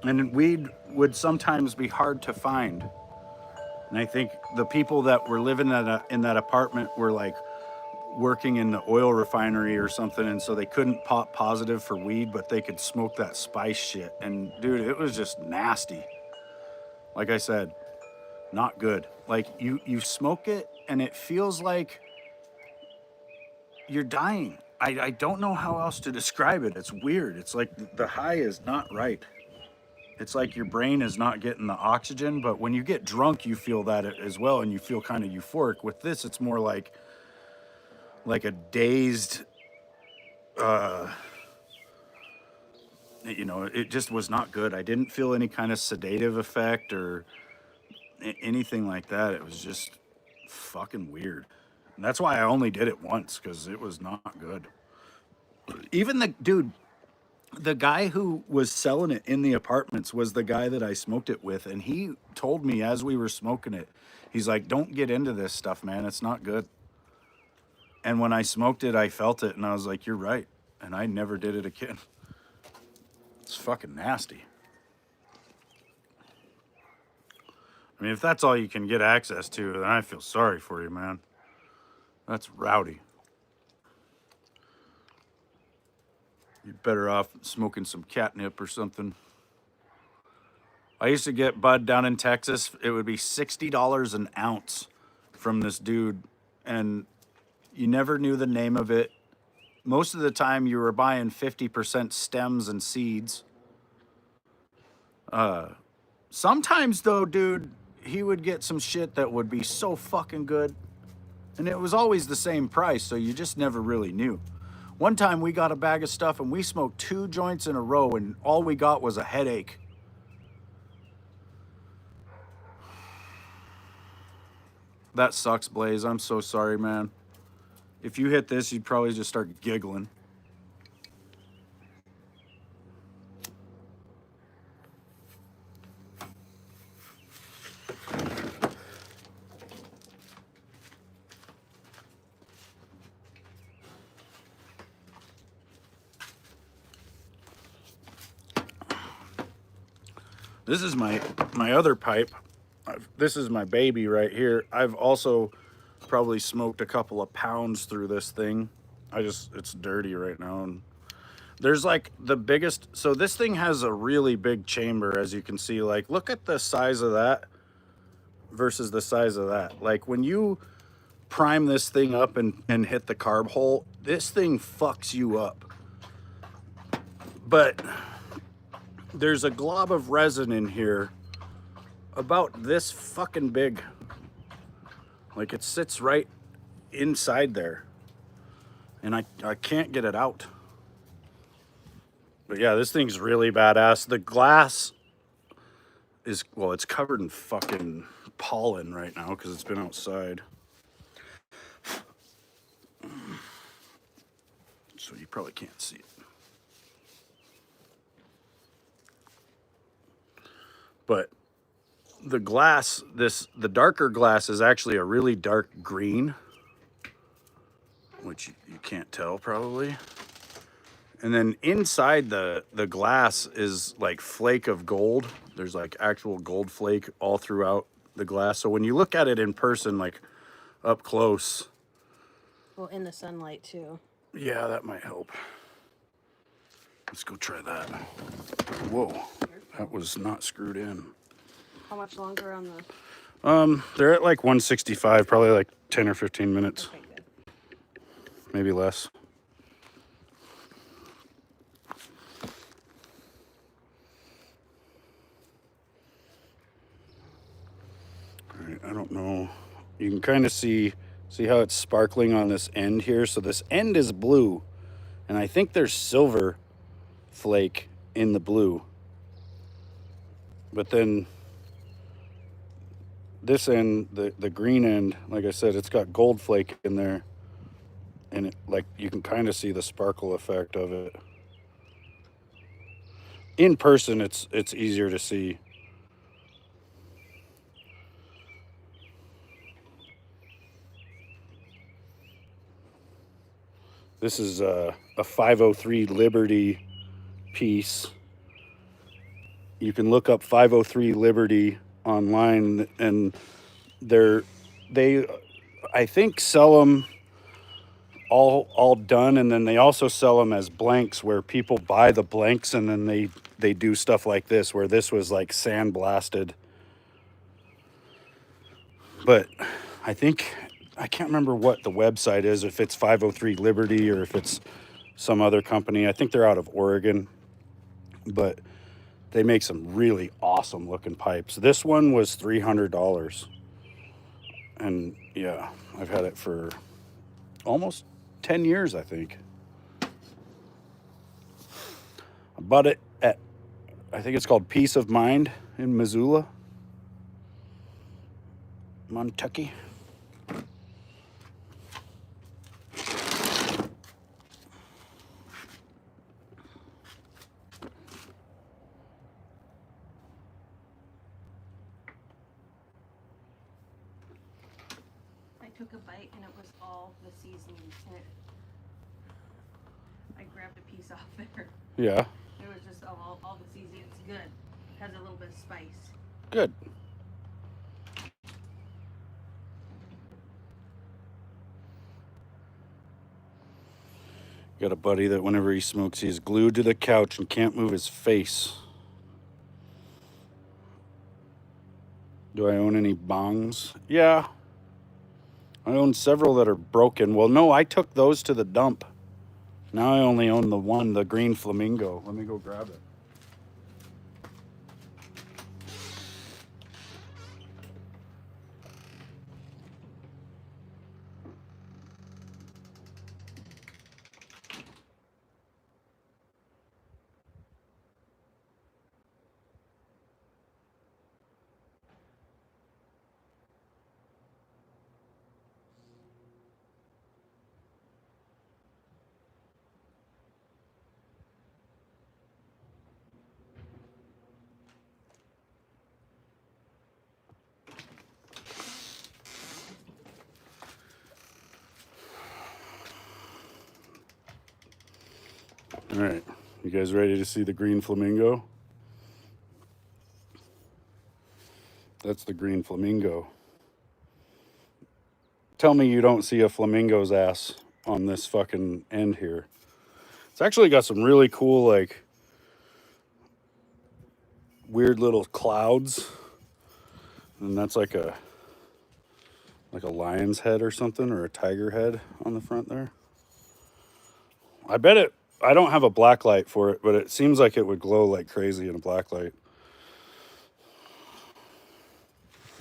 And weed would sometimes be hard to find. And I think the people that were living in that apartment were like, working in the oil refinery or something, and so they couldn't pop positive for weed, but they could smoke that spice shit. And dude, it was just nasty. Like I said, not good. Like you smoke it and it feels like you're dying. I don't know how else to describe it. It's weird. It's like the high is not right. It's like your brain is not getting the oxygen, but when you get drunk, you feel that as well, and you feel kind of euphoric. With this, it's more like a dazed, it just was not good. I didn't feel any kind of sedative effect or anything like that. It was just fucking weird. And that's why I only did it once, because it was not good. Even the guy who was selling it in the apartments was the guy that I smoked it with. And he told me as we were smoking it, he's like, don't get into this stuff, man. It's not good. And when I smoked it, I felt it. And I was like, you're right. And I never did it again. It's fucking nasty. I mean, if that's all you can get access to, then I feel sorry for you, man. That's rowdy. You're better off smoking some catnip or something. I used to get bud down in Texas. It would be $60 an ounce from this dude, and you never knew the name of it. Most of the time, you were buying 50% stems and seeds. Sometimes, though, dude, he would get some shit that would be so fucking good, and it was always the same price, so you just never really knew. One time, we got a bag of stuff, and we smoked 2 joints in a row, and all we got was a headache. That sucks, Blaze. I'm so sorry, man. If you hit this, you'd probably just start giggling. This is my other pipe. This is my baby right here. I've also probably smoked a couple of pounds through this thing. It's dirty right now. And there's like the biggest, so this thing has a really big chamber, as you can see. Like, look at the size of that versus the size of that. Like, when you prime this thing up and hit the carb hole, this thing fucks you up. But there's a glob of resin in here about this fucking big. Like, it sits right inside there, and I can't get it out. But yeah, this thing's really badass. The glass is, well, it's covered in fucking pollen right now because it's been outside. So you probably can't see it. But the glass, the darker glass is actually a really dark green, which you can't tell probably. And then inside the glass is like flake of gold. There's like actual gold flake all throughout the glass. So when you look at it in person, like up close. Well, in the sunlight too. Yeah, that might help. Let's go try that. Whoa, that was not screwed in. How much longer on the... They're at like 165, probably like 10 or 15 minutes. Okay, good. Maybe less. All right, I don't know. You can kind of see how it's sparkling on this end here. So this end is blue, and I think there's silver flake in the blue. But then this end, the green end, like I said, it's got gold flake in there, and it, like, you can kind of see the sparkle effect of it. In person, it's easier to see. This is a 503 Liberty piece. You can look up 503 Liberty online, and they I think sell them all done, and then they also sell them as blanks where people buy the blanks and then they do stuff like this where this was like sandblasted. But I think I can't remember what the website is, if it's 503 Liberty or if it's some other company. I think they're out of Oregon, but they make some really awesome looking pipes. This one was $300, and yeah, I've had it for almost 10 years, I think. I bought it at, I think it's called Peace of Mind in Missoula, Kentucky. I took a bite and it was all the seasoning. And I grabbed a piece off there. Yeah, It was just all the seasoning. It's good. It has a little bit of spice. good. Got a buddy that whenever he smokes, he's glued to the couch and can't move his face. Do I own any bongs? Yeah. I own several that are broken. Well, no, I took those to the dump. Now I only own the one, the green flamingo. Let me go grab it. All right. You guys ready to see the green flamingo? That's the green flamingo. Tell me you don't see a flamingo's ass on this fucking end here. It's actually got some really cool, like, weird little clouds. And that's like a lion's head or something, or a tiger head on the front there. I bet it, I don't have a black light for it, but it seems like it would glow like crazy in a black light.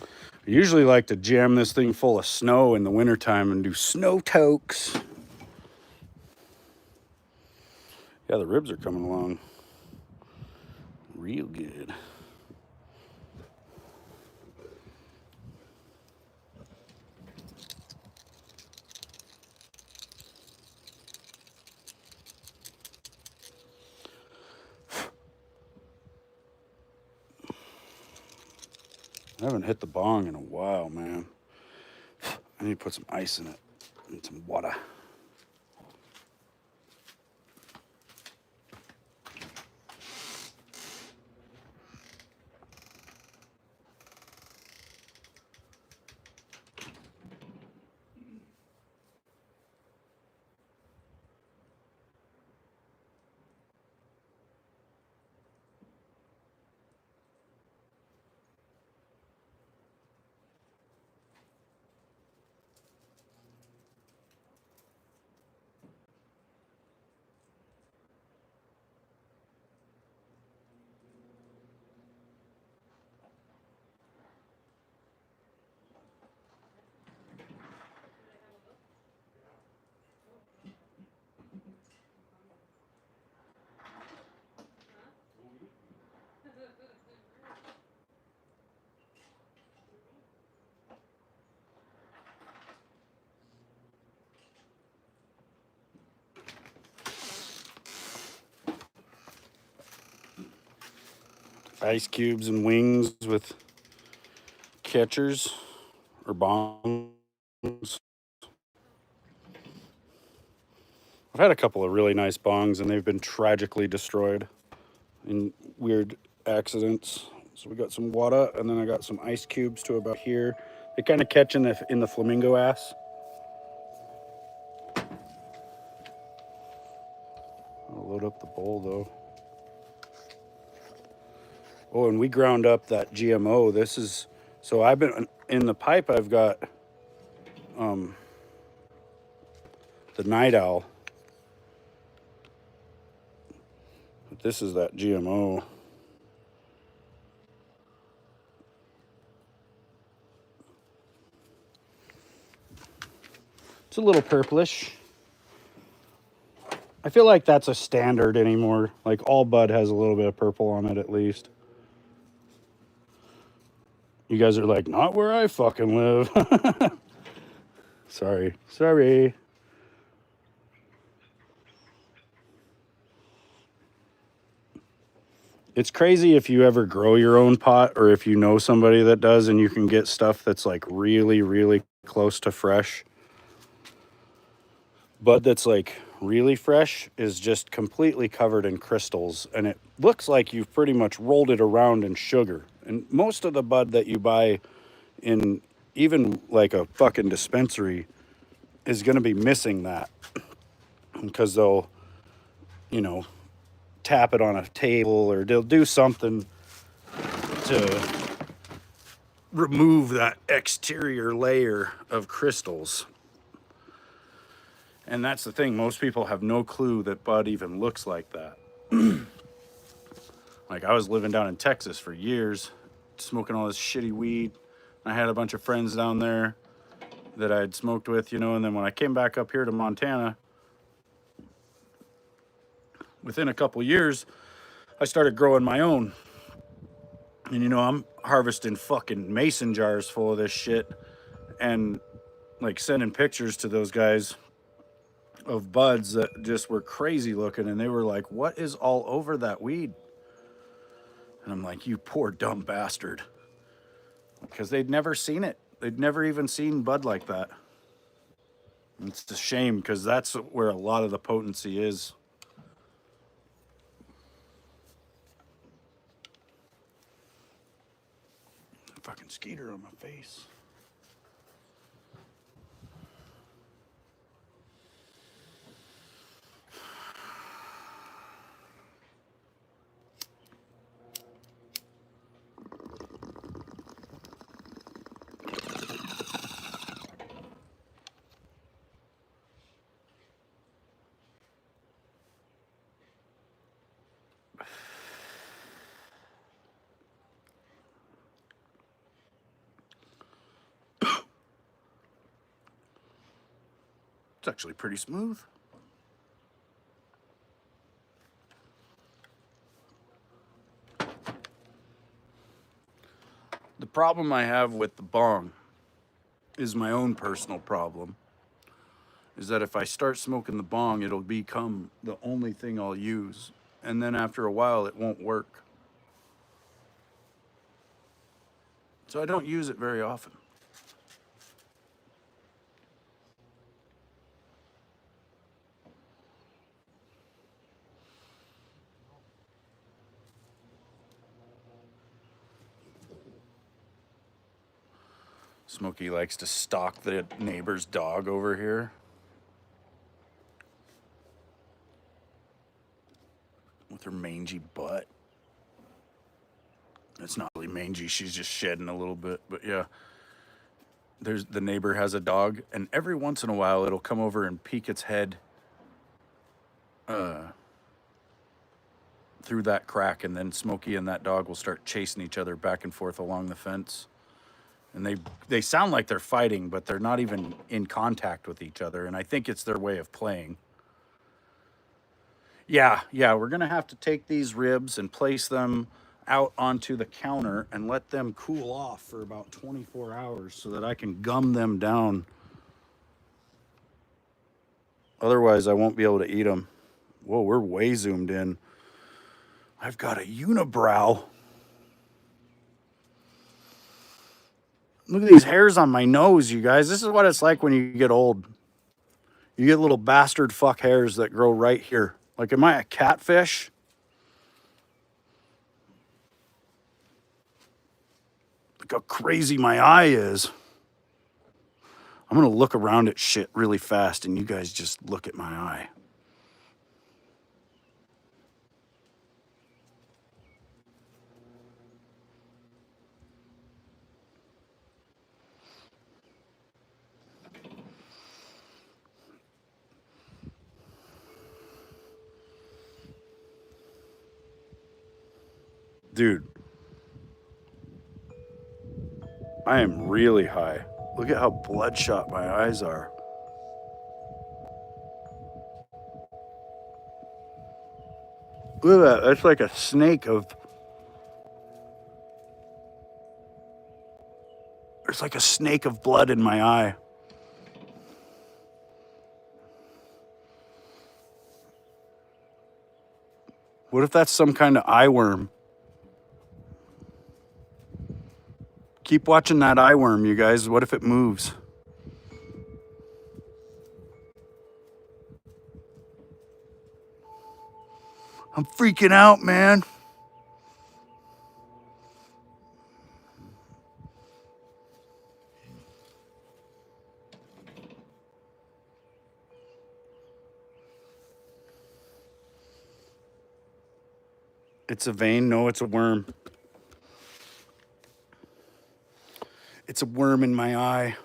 I usually like to jam this thing full of snow in the wintertime and do snow tokes. Yeah, the ribs are coming along real good. I haven't hit the bong in a while, man. I need to put some ice in it and some water. Ice cubes and wings with catchers or bongs. I've had a couple of really nice bongs and they've been tragically destroyed in weird accidents. So we got some water and then I got some ice cubes to about here. They kind of catch in the flamingo ass. load up the bowl though. Oh, and we ground up that GMO. This is, so I've been in the pipe. I've got the night owl. But this is that GMO. It's a little purplish. I feel like that's a standard anymore. Like all bud has a little bit of purple on it at least. You guys are like, not where I fucking live. Sorry. It's crazy if you ever grow your own pot or if you know somebody that does and you can get stuff that's like really, really close to fresh. Bud that's like really fresh is just completely covered in crystals and it looks like you've pretty much rolled it around in sugar. And most of the bud that you buy in even like a fucking dispensary is going to be missing that because they'll, you know, tap it on a table or they'll do something to remove that exterior layer of crystals. And that's the thing, most people have no clue that bud even looks like that. Like I was living down in Texas for years, smoking all this shitty weed. I had a bunch of friends down there that I'd smoked with, you know, and then when I came back up here to Montana, within a couple years, I started growing my own. And you know, I'm harvesting fucking mason jars full of this shit and like sending pictures to those guys of buds that just were crazy looking. And they were like, what is all over that weed? And I'm like, you poor dumb bastard. Because they'd never seen it. They'd never even seen bud like that. And it's a shame because that's where a lot of the potency is. Fucking skeeter on my face. It's actually pretty smooth. The problem I have with the bong is my own personal problem. Is that if I start smoking the bong, it'll become the only thing I'll use. And then after a while, it won't work. So I don't use it very often. Smokey likes to stalk the neighbor's dog over here. With her mangy butt. It's not really mangy, she's just shedding a little bit, but yeah. The neighbor has a dog, and every once in a while it'll come over and peek its head through that crack, and then Smokey and that dog will start chasing each other back and forth along the fence. And they sound like they're fighting, but they're not even in contact with each other, and I think it's their way of playing. Yeah, we're gonna have to take these ribs and place them out onto the counter and let them cool off for about 24 hours so that I can gum them down. Otherwise, I won't be able to eat them. Whoa, we're way zoomed in. I've got a unibrow. Look at these hairs on my nose, you guys. This is what it's like when you get old. You get little bastard fuck hairs that grow right here. Like, am I a catfish? Look how crazy my eye is. I'm going to look around at shit really fast, and you guys just look at my eye. Dude, I am really high. Look at how bloodshot my eyes are. Look at that. That's like a snake of. There's like a snake of blood in my eye. What if that's some kind of eye worm? Keep watching that eye worm, you guys. What if it moves? I'm freaking out, man. It's a vein. No, it's a worm. It's a worm in my eye.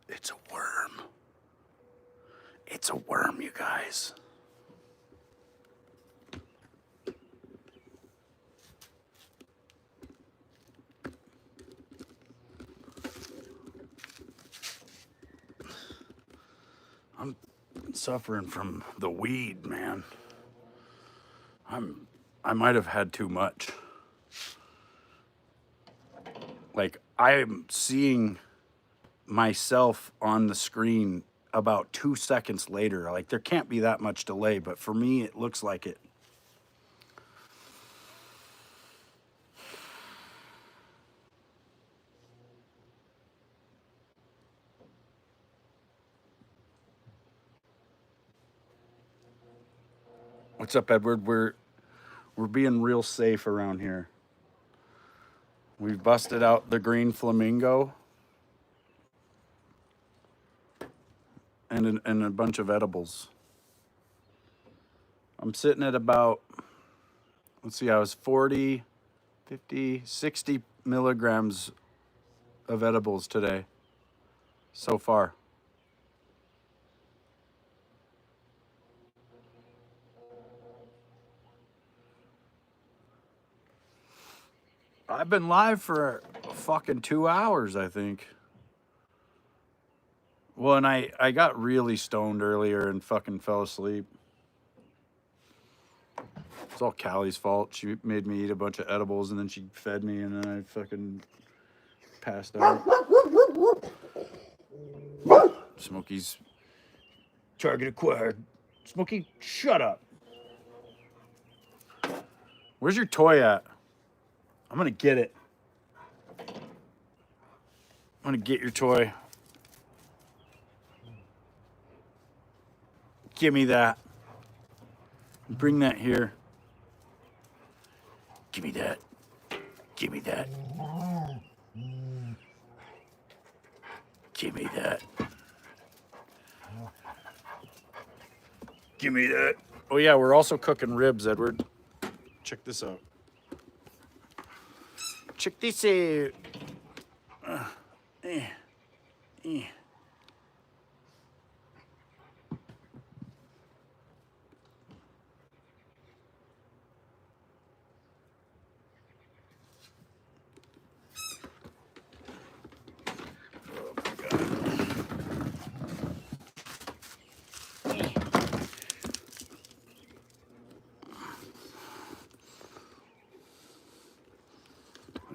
It's a worm. It's a worm, you guys. I'm suffering from the weed, man. I might have had too much. Like, I'm seeing myself on the screen about 2 seconds later. Like, there can't be that much delay, but for me, it looks like it. What's up, Edward? We're being real safe around here. We've busted out the green flamingo and a bunch of edibles. I'm sitting at about, let's see, I was 40, 50, 60 milligrams of edibles today so far. I've been live for fucking 2 hours, I think. Well, and I got really stoned earlier and fucking fell asleep. It's all Callie's fault. She made me eat a bunch of edibles and then she fed me and then I fucking passed out. Smokey's target acquired. Smokey, shut up. Where's your toy at? I'm gonna get it. I'm gonna get your toy. Give me that. Bring that here. Give me that. Give me that. Give me that. Give me that. Oh yeah, we're also cooking ribs, Edward. Check this out. Check this out. Eh.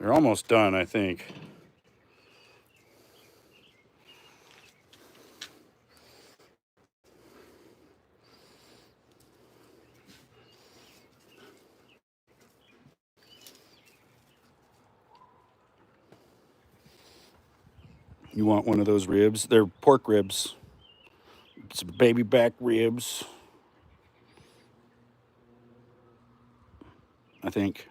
They're almost done, I think. You want one of those ribs? They're pork ribs. It's baby back ribs. I think.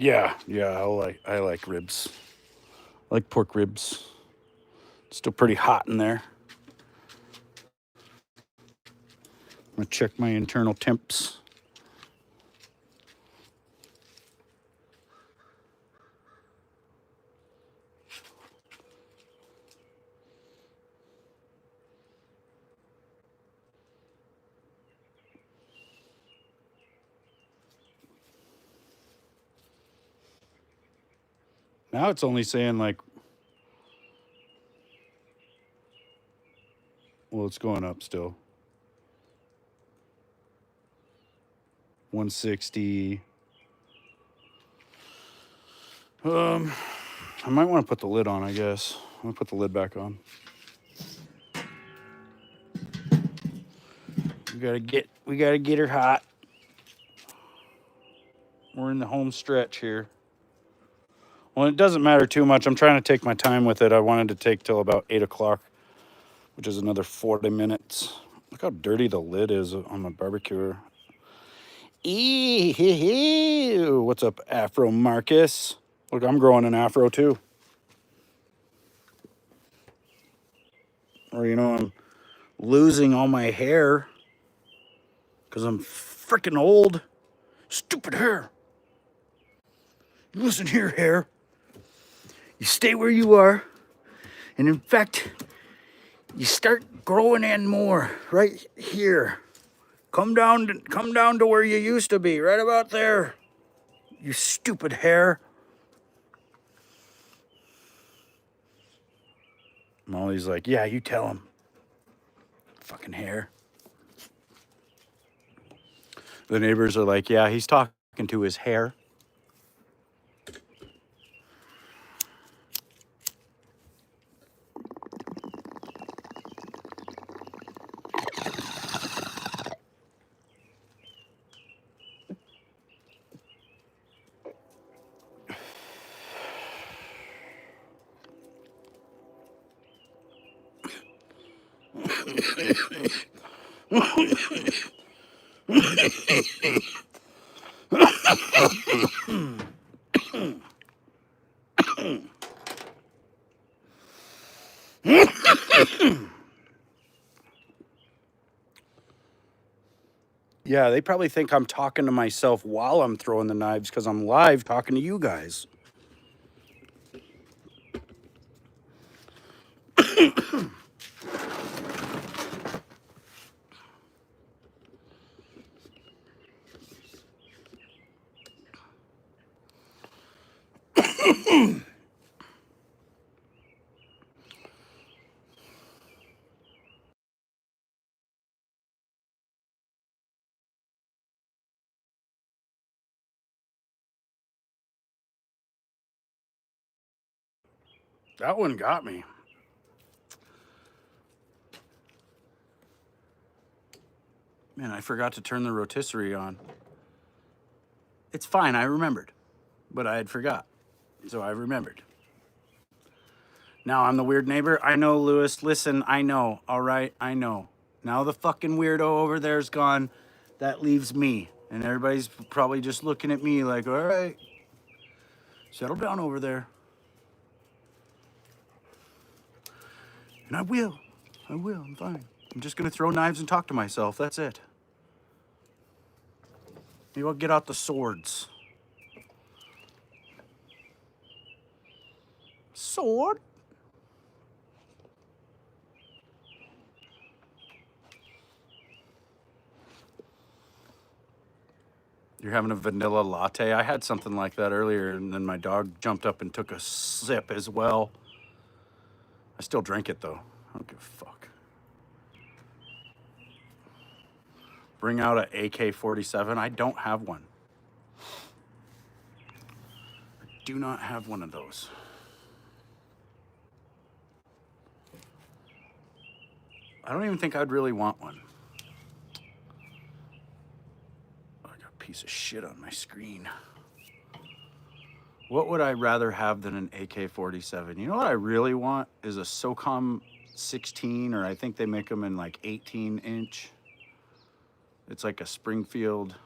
Yeah, I like ribs. I like pork ribs. Still pretty hot in there. I'm gonna check my internal temps. Now it's only saying like, well, it's going up still. 160. I might want to put the lid on, I guess. I'm gonna put the lid back on. We gotta get her hot. We're in the home stretch here. Well, it doesn't matter too much. I'm trying to take my time with it. I wanted to take till about 8 o'clock, which is another 40 minutes. Look how dirty the lid is on my barbecue. Ew. What's up, Afro Marcus? Look, I'm growing an afro too. Or, I'm losing all my hair because I'm freaking old. Stupid hair. Listen here, hair. You stay where you are. And in fact, you start growing in more right here. Come down to where you used to be, right about there. You stupid hair. Molly's like, yeah, you tell him. Fucking hair. The neighbors are like, yeah, he's talking to his hair. Yeah, they probably think I'm talking to myself while I'm throwing the knives because I'm live talking to you guys. That one got me. Man, I forgot to turn the rotisserie on. It's fine, I remembered. But I had forgot. So I remembered. Now I'm the weird neighbor. I know, Lewis. Listen, I know. All right, I know. Now the fucking weirdo over there's gone. That leaves me. And everybody's probably just looking at me like, all right, settle down over there. And I will. I'm fine. I'm just going to throw knives and talk to myself. That's it. Maybe I'll get out the swords. Sword? You're having a vanilla latte? I had something like that earlier, and then my dog jumped up and took a sip as well. I still drink it, though. I don't give a fuck. Bring out an AK-47. I don't have one. I do not have one of those. I don't even think I'd really want one. I got a piece of shit on my screen. What would I rather have than an AK-47? You know what I really want is a SOCOM 16, or I think they make them in like 18-inch. It's like a Springfield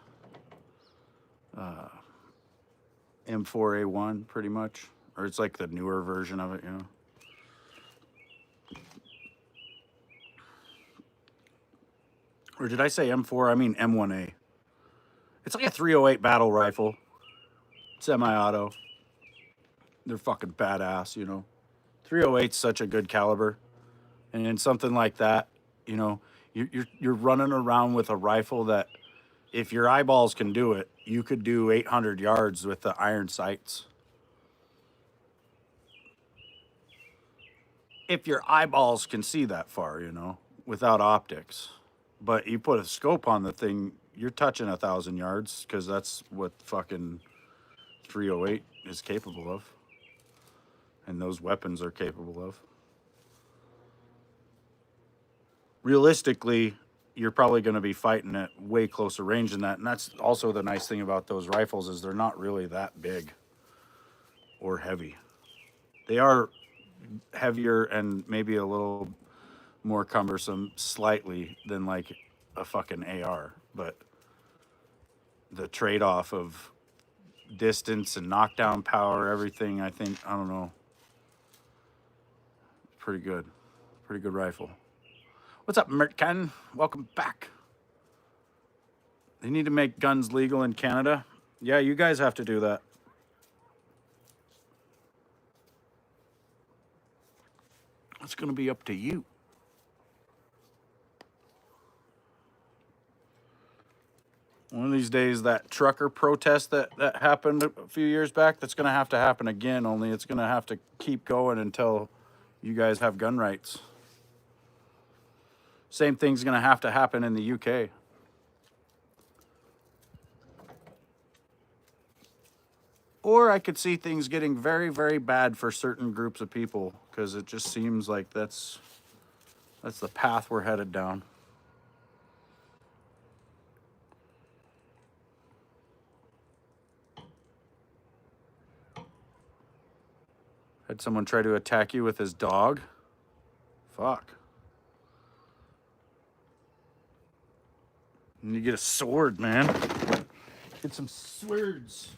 M4A1 pretty much, or it's like the newer version of it, you know. Or did I say M4? I mean M1A. It's like a 308 battle rifle, semi-auto. They're fucking badass, you know. 308's such a good caliber, and in something like that, you know, you're running around with a rifle that, if your eyeballs can do it, you could do 800 yards with the iron sights. If your eyeballs can see that far, you know, without optics. But you put a scope on the thing, you're touching 1,000 yards, because that's what fucking 308 is capable of, and those weapons are capable of. Realistically, you're probably going to be fighting at way closer range than that, and that's also the nice thing about those rifles, is they're not really that big or heavy. They are heavier and maybe a little more cumbersome slightly than like a fucking AR, but the trade-off of distance and knockdown power, everything, I think, I don't know, pretty good. Pretty good rifle. What's up, Mertcan? Welcome back. They need to make guns legal in Canada. Yeah, you guys have to do that. It's going to be up to you. One of these days, that trucker protest that happened a few years back, that's going to happen again, only it's going to have to keep going until you guys have gun rights. Same thing's going to happen in the UK. Or I could see things getting very, very bad for certain groups of people, because it just seems like that's the path we're headed down. Had someone try to attack you with his dog? Fuck. And you get a sword, man. Get some swords.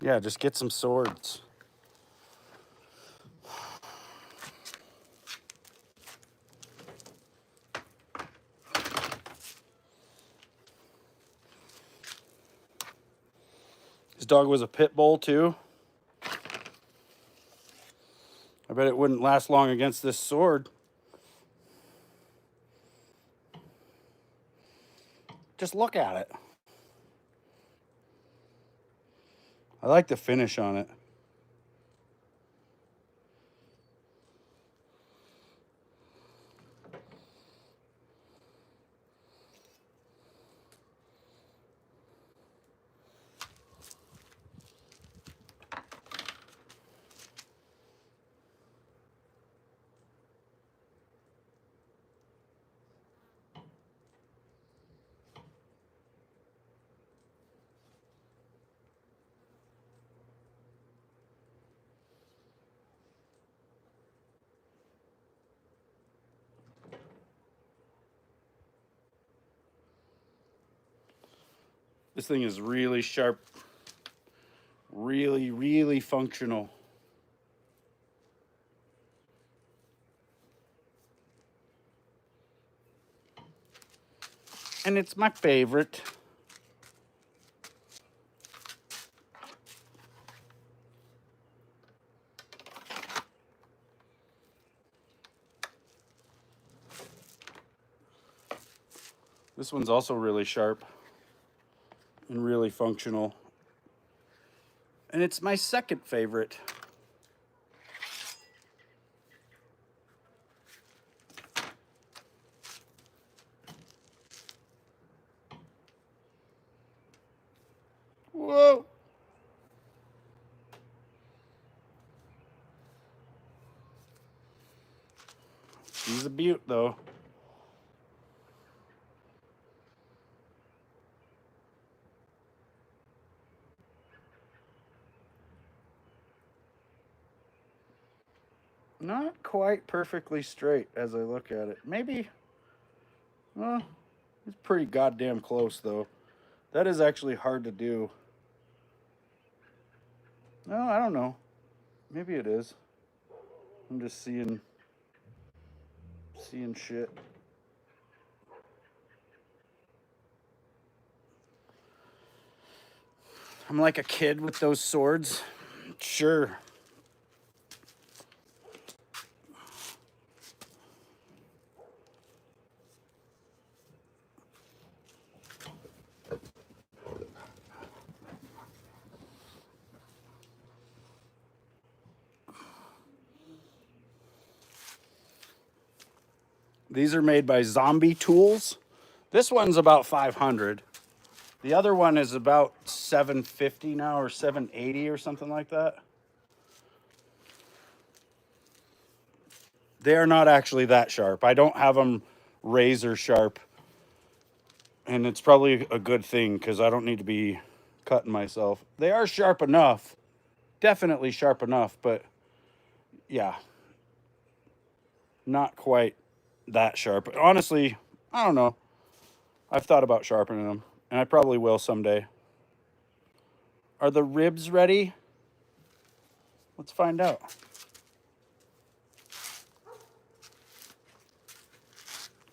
Yeah, just get some swords. His dog was a pit bull too. I bet it wouldn't last long against this sword. Just look at it. I like the finish on it. This thing is really sharp. Really, really functional. And it's my favorite. This one's also really sharp and really functional. And it's my second favorite. Whoa. She's a beaut, though. Not quite perfectly straight as I look at it. Maybe, well, it's pretty goddamn close, though. That is actually hard to do. No, I don't know. Maybe it is. I'm just seeing shit. I'm like a kid with those swords. Sure. These are made by Zombie Tools. This one's about 500. The other one is about 750 now, or 780 or something like that. They are not actually that sharp. I don't have them razor sharp. And it's probably a good thing because I don't need to be cutting myself. They are sharp enough. Definitely sharp enough, but yeah. Not quite that sharp. Honestly, I don't know. I've thought about sharpening them, and I probably will someday. Are the ribs ready? Let's find out.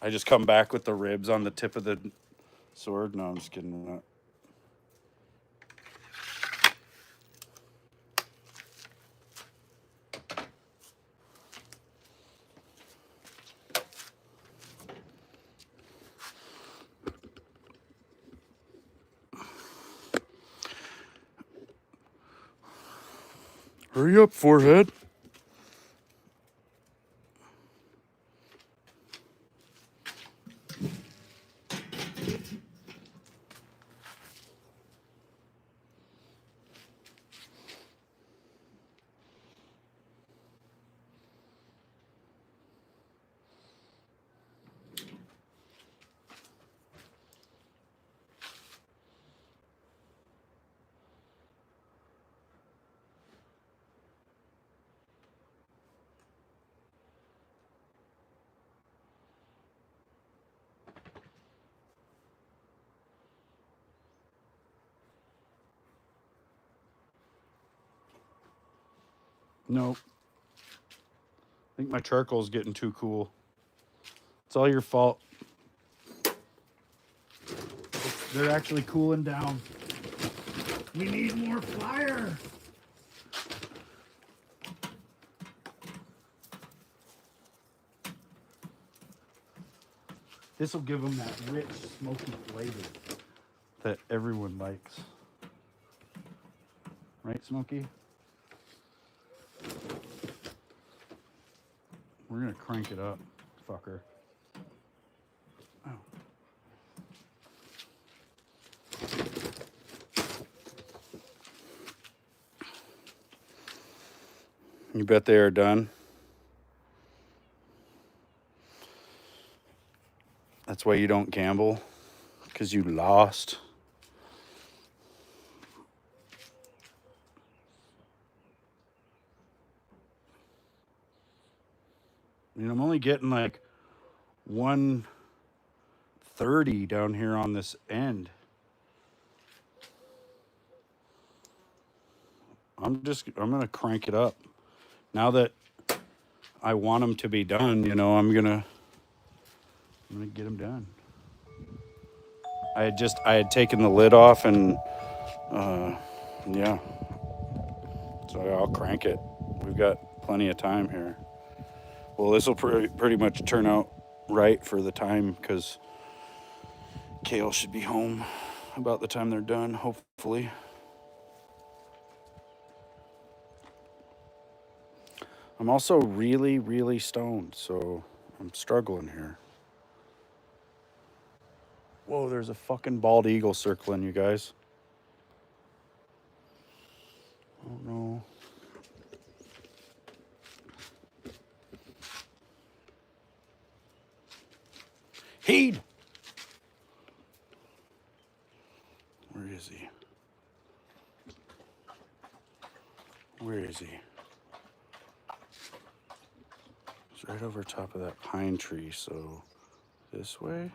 I just come back with the ribs on the tip of the sword. No, I'm just kidding. Hurry up, forehead. Nope. I think my charcoal's getting too cool. It's all your fault. They're actually cooling down. We need more fire. This will give them that rich, smoky flavor that everyone likes. Right, Smokey? We're gonna crank it up, fucker. Oh. You bet they are done. That's why you don't gamble, because you lost. I mean, I'm only getting like 130 down here on this end. I'm gonna crank it up. Now that I want them to be done, you know, I'm gonna get them done. I had taken the lid off and yeah. So I'll crank it. We've got plenty of time here. Well, this will pretty much turn out right for the time because Kale should be home about the time they're done, hopefully. I'm also really, really stoned, so I'm struggling here. Whoa, there's a fucking bald eagle circling, you guys. Oh no. Heed! Where is he? Where is he? He's right over top of that pine tree, so this way?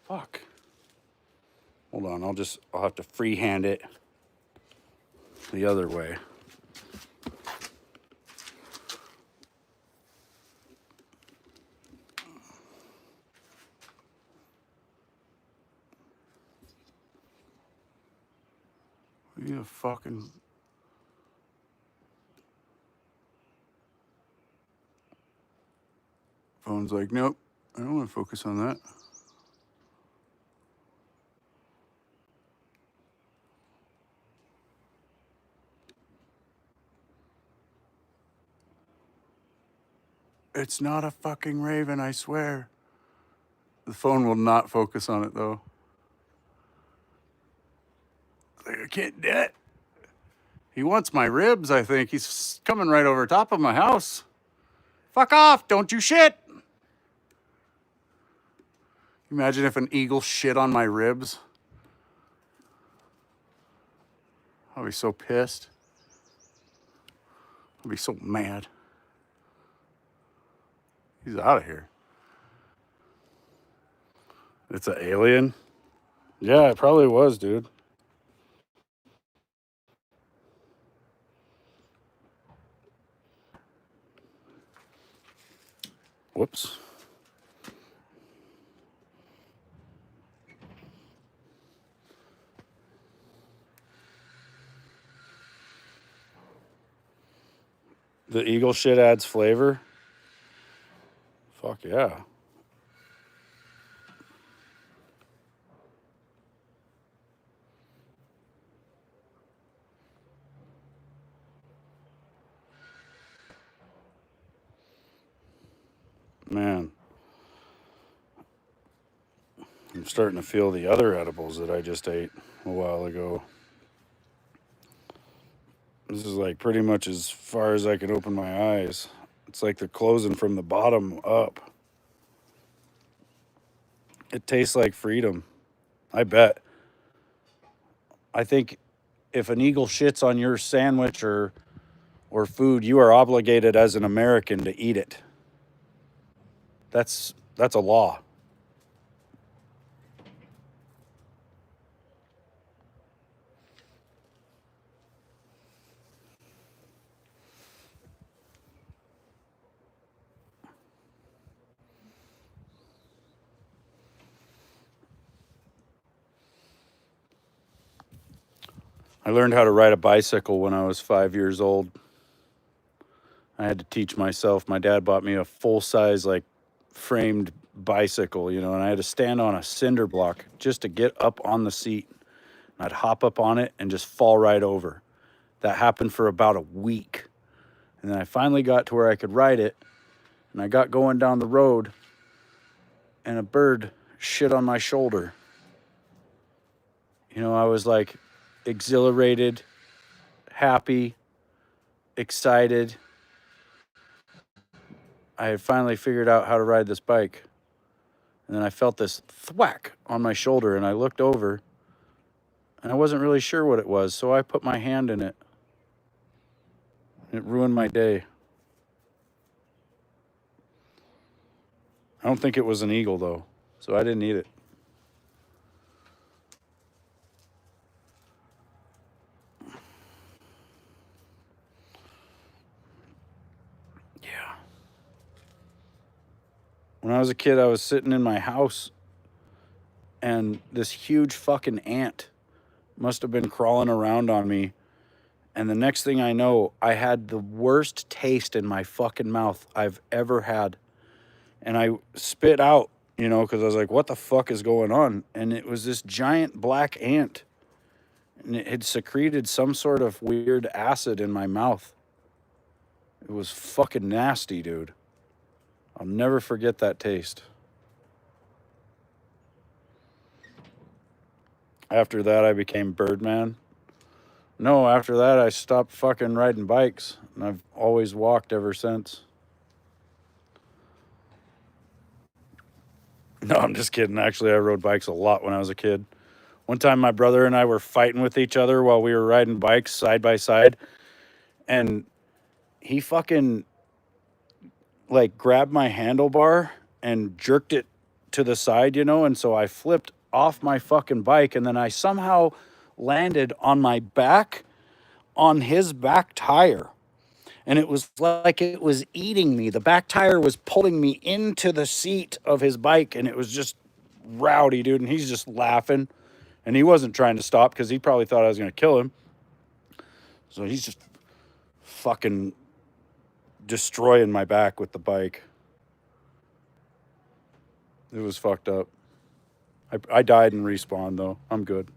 Fuck. Hold on, I'll have to freehand it the other way. You fucking... Phone's like, nope, I don't want to focus on that. It's not a fucking raven, I swear. The phone will not focus on it, though. Like, I can't do it. He wants my ribs, I think. He's coming right over top of my house. Fuck off, don't you shit. Imagine if an eagle shit on my ribs. I'll be so pissed. I'll be so mad. He's out of here. It's an alien? Yeah, it probably was, dude. Whoops. The eagle shit adds flavor? Fuck yeah. Man. I'm starting to feel the other edibles that I just ate a while ago. This is like pretty much as far as I can open my eyes. It's like they're closing from the bottom up. It tastes like freedom. I bet. I think if an eagle shits on your sandwich or food, you are obligated as an American to eat it. That's a law. I learned how to ride a bicycle when I was 5 years old. I had to teach myself. My dad bought me a full-size, like, framed bicycle, and I had to stand on a cinder block just to get up on the seat. I'd hop up on it and just fall right over. That happened for about a week. And then I finally got to where I could ride it, and I got going down the road, and a bird shit on my shoulder. I was like exhilarated, happy, excited. I had finally figured out how to ride this bike. And then I felt this thwack on my shoulder, and I looked over, and I wasn't really sure what it was, so I put my hand in it. It ruined my day. I don't think it was an eagle, though, so I didn't eat it. Yeah. When I was a kid, I was sitting in my house, and this huge fucking ant must have been crawling around on me, And the next thing I know, I had the worst taste in my fucking mouth I've ever had. And I spit out, you know, because I was like, what the fuck is going on? And it was this giant black ant. And it had secreted some sort of weird acid in my mouth. It was fucking nasty, dude. I'll never forget that taste. After that, I became Birdman. No, after that, I stopped fucking riding bikes. And I've always walked ever since. No, I'm just kidding. Actually, I rode bikes a lot when I was a kid. One time, my brother and I were fighting with each other while we were riding bikes side by side. And he fucking like grabbed my handlebar and jerked it to the side, you know, and so I flipped off my fucking bike and then I somehow landed on my back on his back tire. And it was like it was eating me. The back tire was pulling me into the seat of his bike and it was just rowdy, dude. And he's just laughing. And he wasn't trying to stop because he probably thought I was going to kill him. So he's just fucking destroying my back with the bike. It was fucked up. I died and respawned, though. I'm good.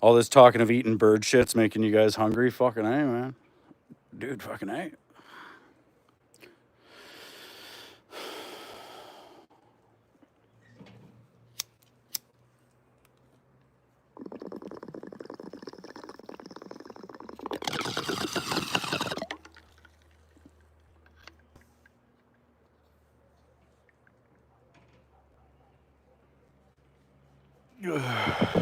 All this talking of eating bird shit's making you guys hungry? Fucking A, man. Dude, fucking A. Yeah.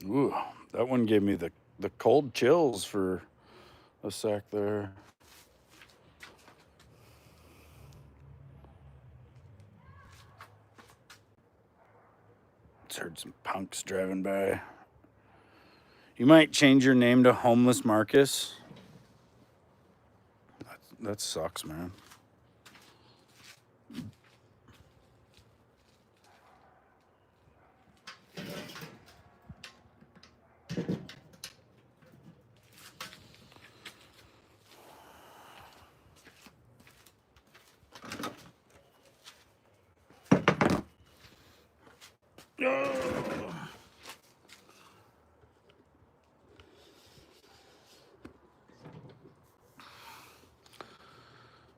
Ooh, that one gave me the cold chills for a sec there. Just heard some punks driving by. You might change your name to Homeless Marcus. That sucks, man.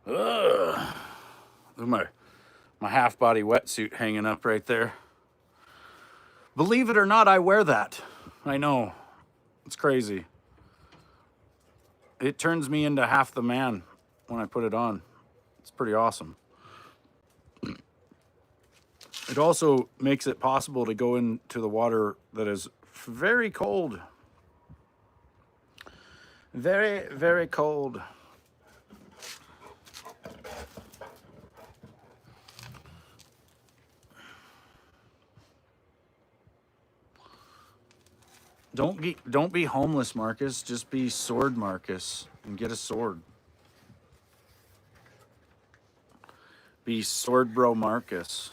Ugh. Look at my half body wetsuit hanging up right there. Believe it or not, I wear that. I know. It's crazy. It turns me into half the man when I put it on. It's pretty awesome. It also makes it possible to go into the water that is very cold. Very, very cold. Don't be homeless, Marcus. Just be sword Marcus and get a sword. Be sword bro Marcus.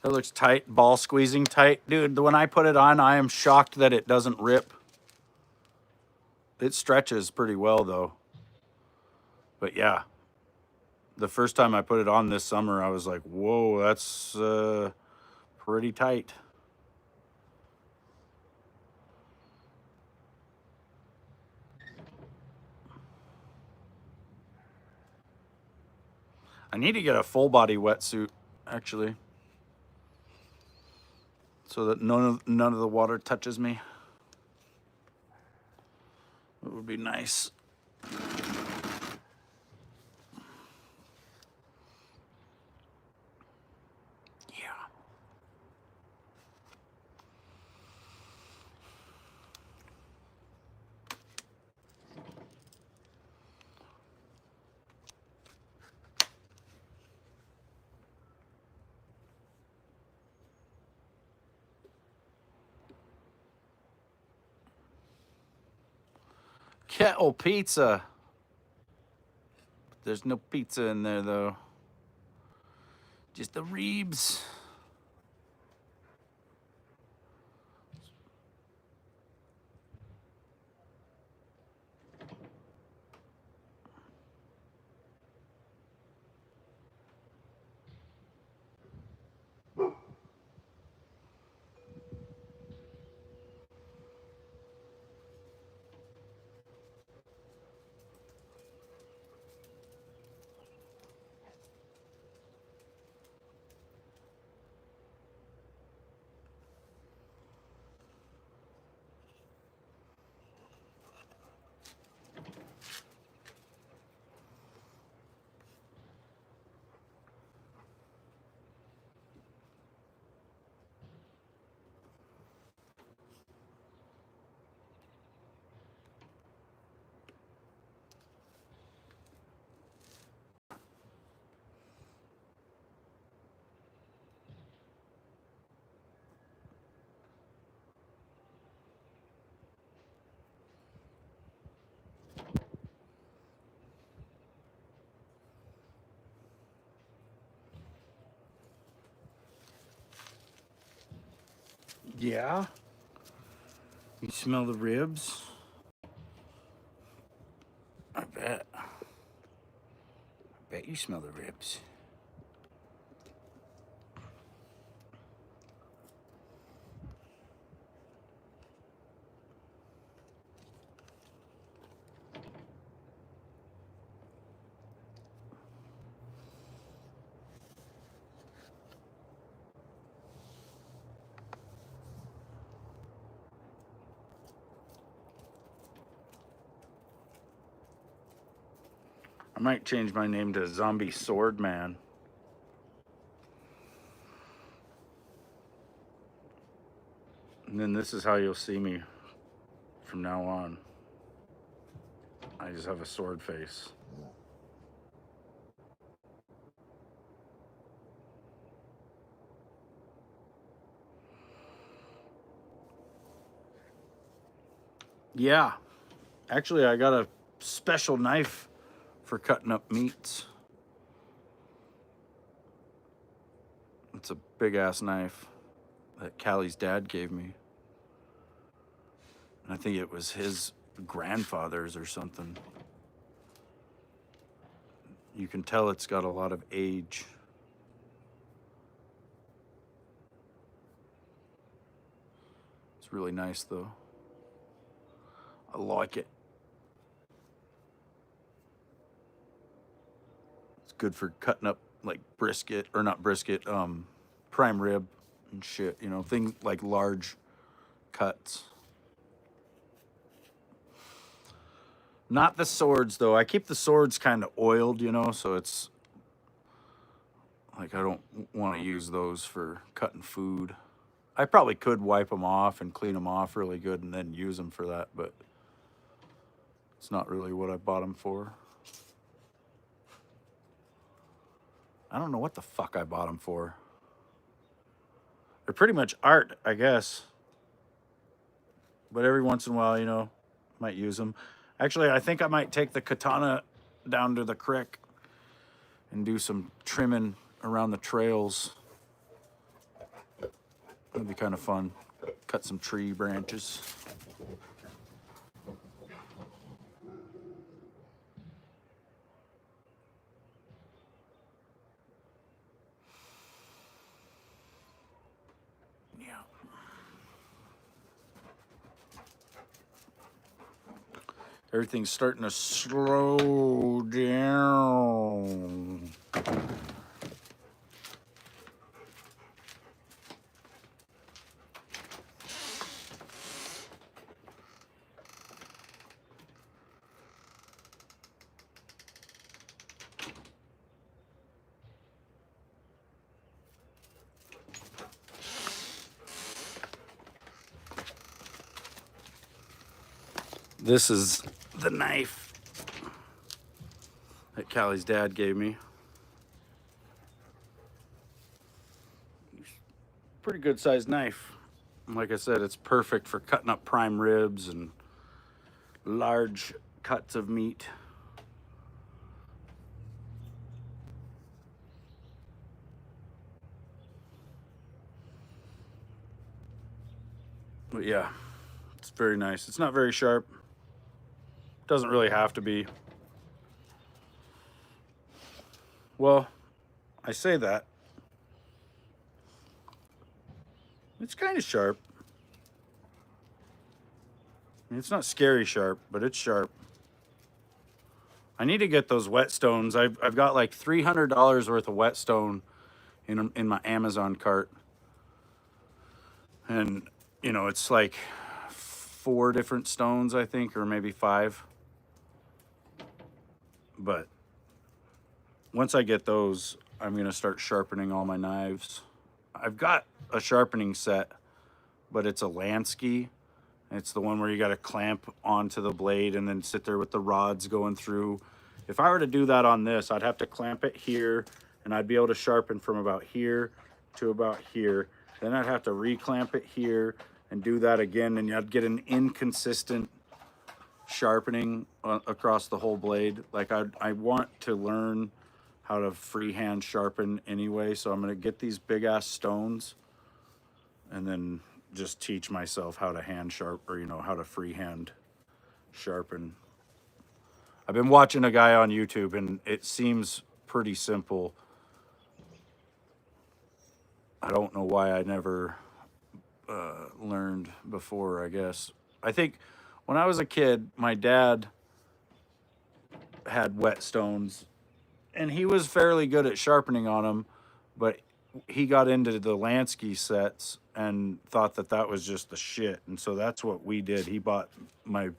That looks tight, ball squeezing tight. Dude, when I put it on, I am shocked that it doesn't rip. It stretches pretty well though. But yeah, the first time I put it on this summer, I was like, whoa, that's pretty tight. I need to get a full body wetsuit, actually, so that none of the water touches me. It would be nice. Yeah. Kettle pizza. There's no pizza in there, though. Just the reebs. Yeah. You smell the ribs? I bet. I bet you smell the ribs. I might change my name to Zombie Sword Man. And then this is how you'll see me from now on. I just have a sword face. Yeah. Actually, I got a special knife for cutting up meats. It's a big ass knife that Callie's dad gave me. And I think it was his grandfather's or something. You can tell it's got a lot of age. It's really nice though. I like it. It's good for cutting up like brisket, or not brisket, prime rib and shit, you know, things like large cuts. Not the swords though. I keep the swords kind of oiled, you know, so it's like I don't want to use those for cutting food. I probably could wipe them off and clean them off really good and then use them for that, but it's not really what I bought them for. I don't know what the fuck I bought them for. They're pretty much art, I guess. But every once in a while, you know, might use them. Actually, I think I might take the katana down to the creek and do some trimming around the trails. That'd be kind of fun. Cut some tree branches. Yeah. Everything's starting to slow down. This is the knife that Callie's dad gave me. Pretty good sized knife. Like I said, it's perfect for cutting up prime ribs and large cuts of meat. But yeah, it's very nice. It's not very sharp. Doesn't really have to be. Well, I say that. It's kind of sharp. I mean, it's not scary sharp, but it's sharp. I need to get those whetstones. I've got like $300 worth of whetstone in my Amazon cart. And, you know, it's like 4 different stones, I think, or maybe 5. But once I get those, I'm going to start sharpening all my knives. I've got a sharpening set, but it's a Lansky. It's the one where you got to clamp onto the blade and then sit there with the rods going through. If I were to do that on this, I'd have to clamp it here, and I'd be able to sharpen from about here to about here. Then I'd have to reclamp it here and do that again, and I'd get an inconsistent sharpening across the whole blade. Like I want to learn how to freehand sharpen anyway, so I'm going to get these big ass stones and then just teach myself how to hand sharp, or, you know, how to freehand sharpen. I've been watching a guy on YouTube and it seems pretty simple. I don't know why I never learned before, I guess. I think when I was a kid, my dad had whetstones and he was fairly good at sharpening on them, but he got into the Lansky sets and thought that that was just the shit. And so that's what we did. He bought my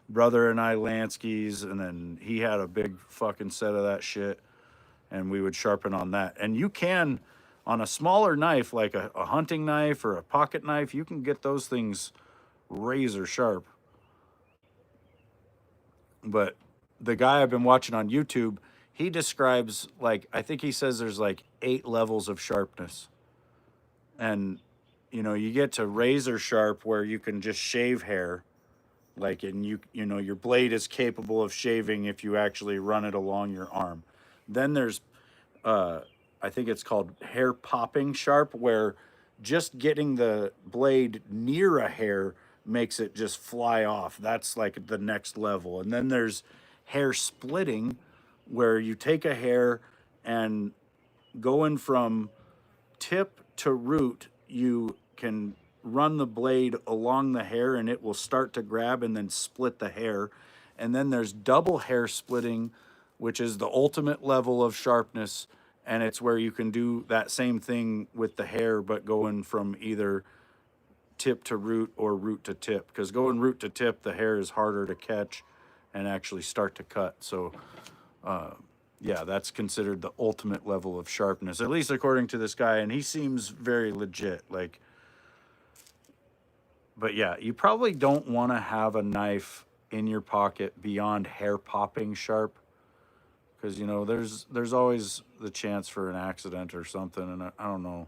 brother and I Lanskys, and then he had a big fucking set of that shit, and we would sharpen on that. And you can, on a smaller knife, like a hunting knife or a pocket knife, you can get those things razor sharp. But the guy I've been watching on YouTube, he describes, like, I think he says there's like 8 levels of sharpness. And, you know, you get to razor sharp where you can just shave hair. Like, and you know, your blade is capable of shaving if you actually run it along your arm. Then there's, I think it's called hair popping sharp, where just getting the blade near a hair makes it just fly off. That's like the next level. And then there's hair splitting, where you take a hair and going from tip to root, you can run the blade along the hair and it will start to grab and then split the hair. And then there's double hair splitting, which is the ultimate level of sharpness. And it's where you can do that same thing with the hair, but going from either tip to root or root to tip. Because going root to tip, the hair is harder to catch and actually start to cut. So, yeah, that's considered the ultimate level of sharpness, at least according to this guy. And he seems very legit. Like, but yeah, you probably don't want to have a knife in your pocket beyond hair popping sharp, because, you know, there's always the chance for an accident or something. And I don't know.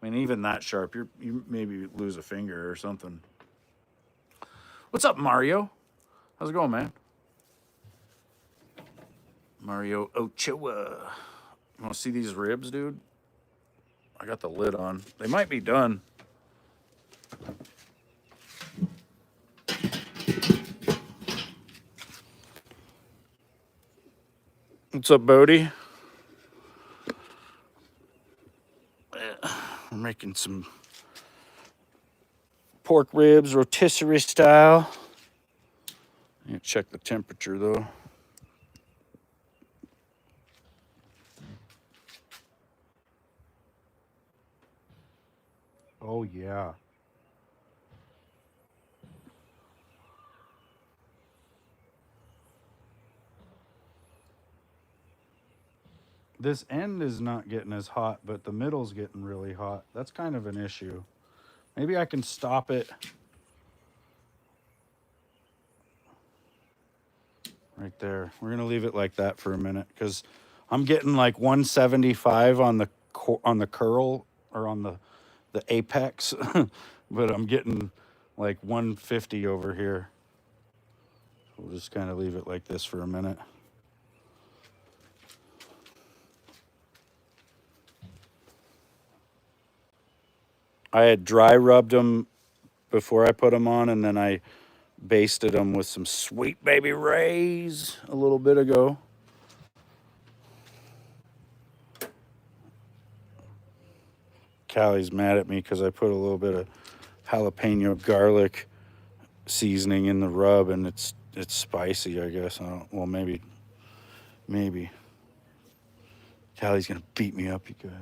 I mean, even that sharp, you maybe lose a finger or something. What's up, Mario? How's it going, man? Mario Ochoa. You want to see these ribs, dude? I got the lid on. They might be done. What's up, Bodie? We're making some pork ribs, rotisserie style. I need to check the temperature, though. Oh, yeah. This end is not getting as hot, but the middle's getting really hot. That's kind of an issue. Maybe I can stop it right there. We're gonna leave it like that for a minute because I'm getting like 175 on the on the curl or on the apex, but I'm getting like 150 over here. We'll just kind of leave it like this for a minute. I had dry rubbed them before I put them on, and then I basted them with some Sweet Baby Rays a little bit ago. Callie's mad at me because I put a little bit of jalapeno garlic seasoning in the rub, and it's spicy. I guess. I don't, well, maybe. Callie's gonna beat me up, you guys.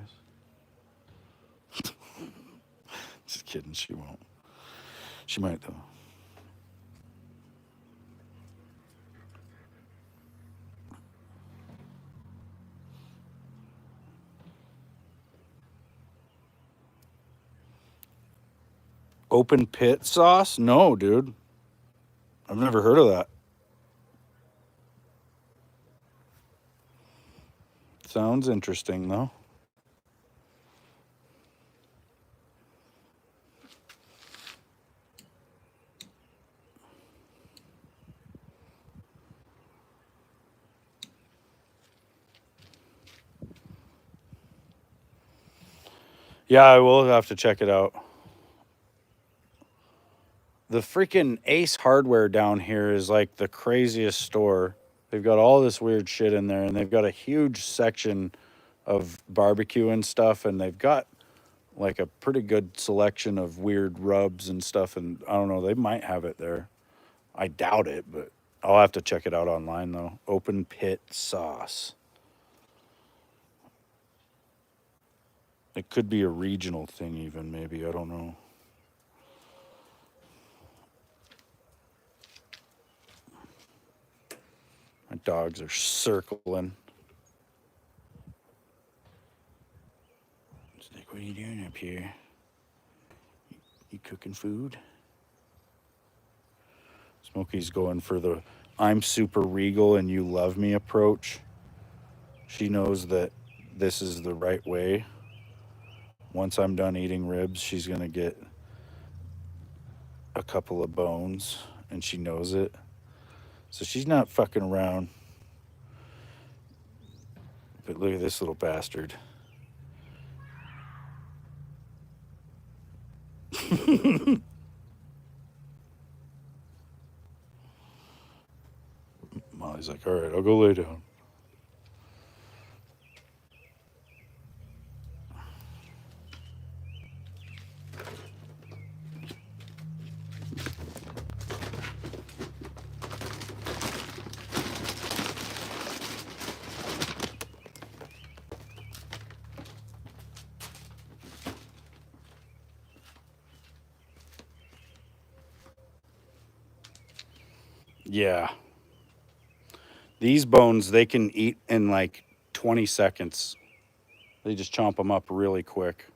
Just kidding. She won't. She might though. Open pit sauce? No, dude. I've never heard of that. Sounds interesting though. Yeah, I will have to check it out. The freaking Ace Hardware down here is like the craziest store. They've got all this weird shit in there, and they've got a huge section of barbecue and stuff, and they've got like a pretty good selection of weird rubs and stuff. And I don't know, they might have it there. I doubt it, but I'll have to check it out online though. Open pit sauce. It could be a regional thing, even maybe. I don't know. My dogs are circling. It's like, what are you doing up here? You cooking food? Smokey's going for the I'm super regal and you love me approach. She knows that this is the right way. Once I'm done eating ribs, she's going to get a couple of bones, and she knows it. So she's not fucking around. But look at this little bastard. Molly's like, all right, I'll go lay down. Yeah. These bones, they can eat in like 20 seconds. They just chomp them up really quick.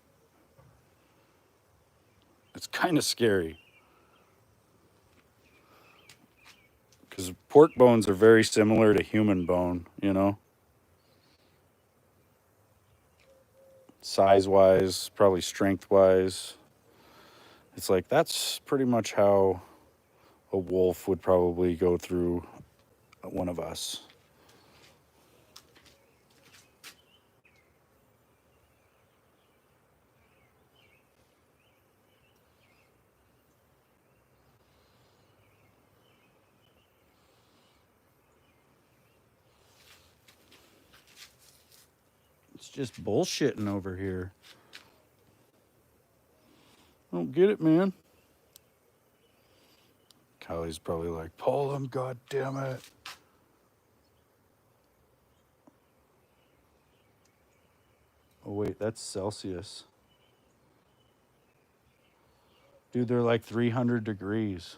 It's kind of scary. Because pork bones are very similar to human bone, you know? Size wise, probably strength wise. It's like that's pretty much how a wolf would probably go through one of us. It's just bullshitting over here. I don't get it, man. Kylie's probably like, pull him, god damn it. Oh wait, that's Celsius. Dude, they're like 300 degrees.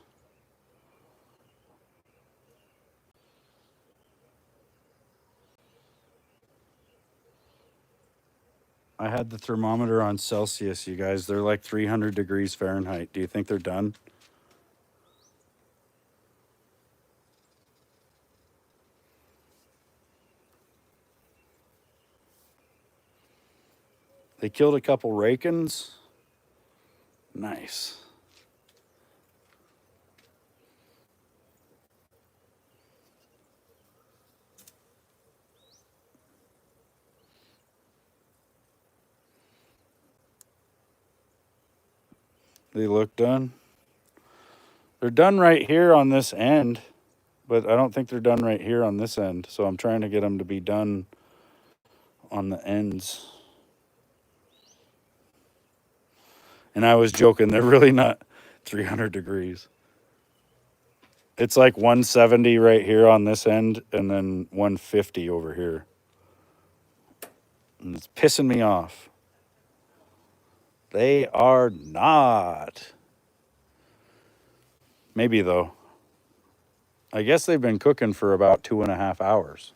I had the thermometer on Celsius, you guys. They're like 300 degrees Fahrenheit. Do you think they're done? They killed a couple rakins. Nice. They look done. They're done right here on this end, but I don't think they're done right here on this end. So I'm trying to get them to be done on the ends. And I was joking. They're really not 300 degrees. It's like 170 right here on this end and then 150 over here. And it's pissing me off. They are not. Maybe though. I guess they've been cooking for about 2.5 hours.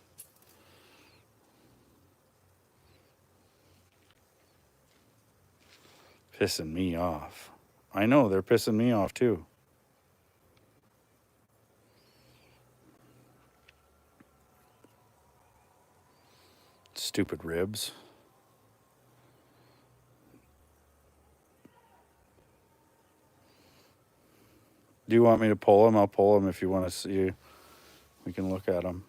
Pissing me off. I know, they're pissing me off too. Stupid ribs. Do you want me to pull them? I'll pull them if you want to see. We can look at them.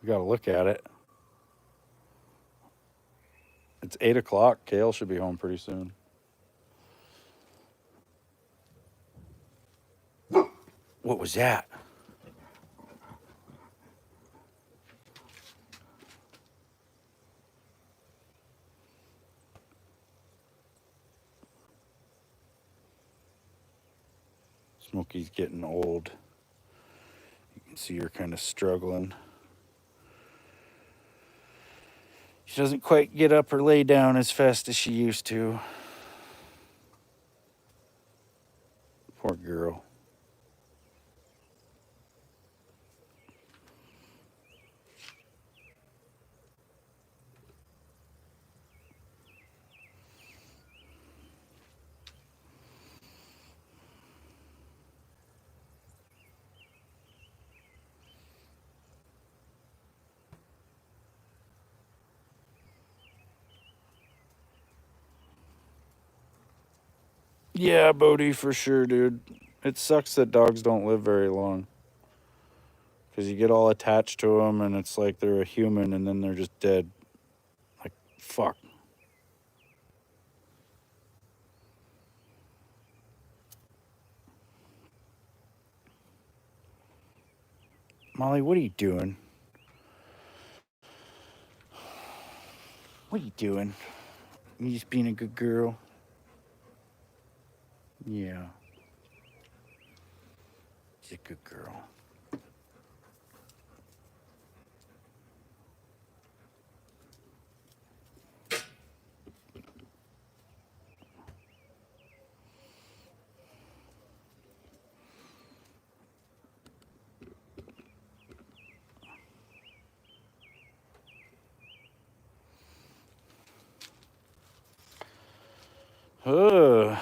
We got to look at it. It's 8 o'clock. Kale should be home pretty soon. What was that? Smokey's getting old. You can see her kind of struggling. She doesn't quite get up or lay down as fast as she used to. Poor girl. Yeah, Bodie, for sure, dude. It sucks that dogs don't live very long. Because you get all attached to them and it's like they're a human and then they're just dead. Like, fuck. Molly, what are you doing? What are you doing? You just being a good girl? Yeah. She's a good girl. Ugh.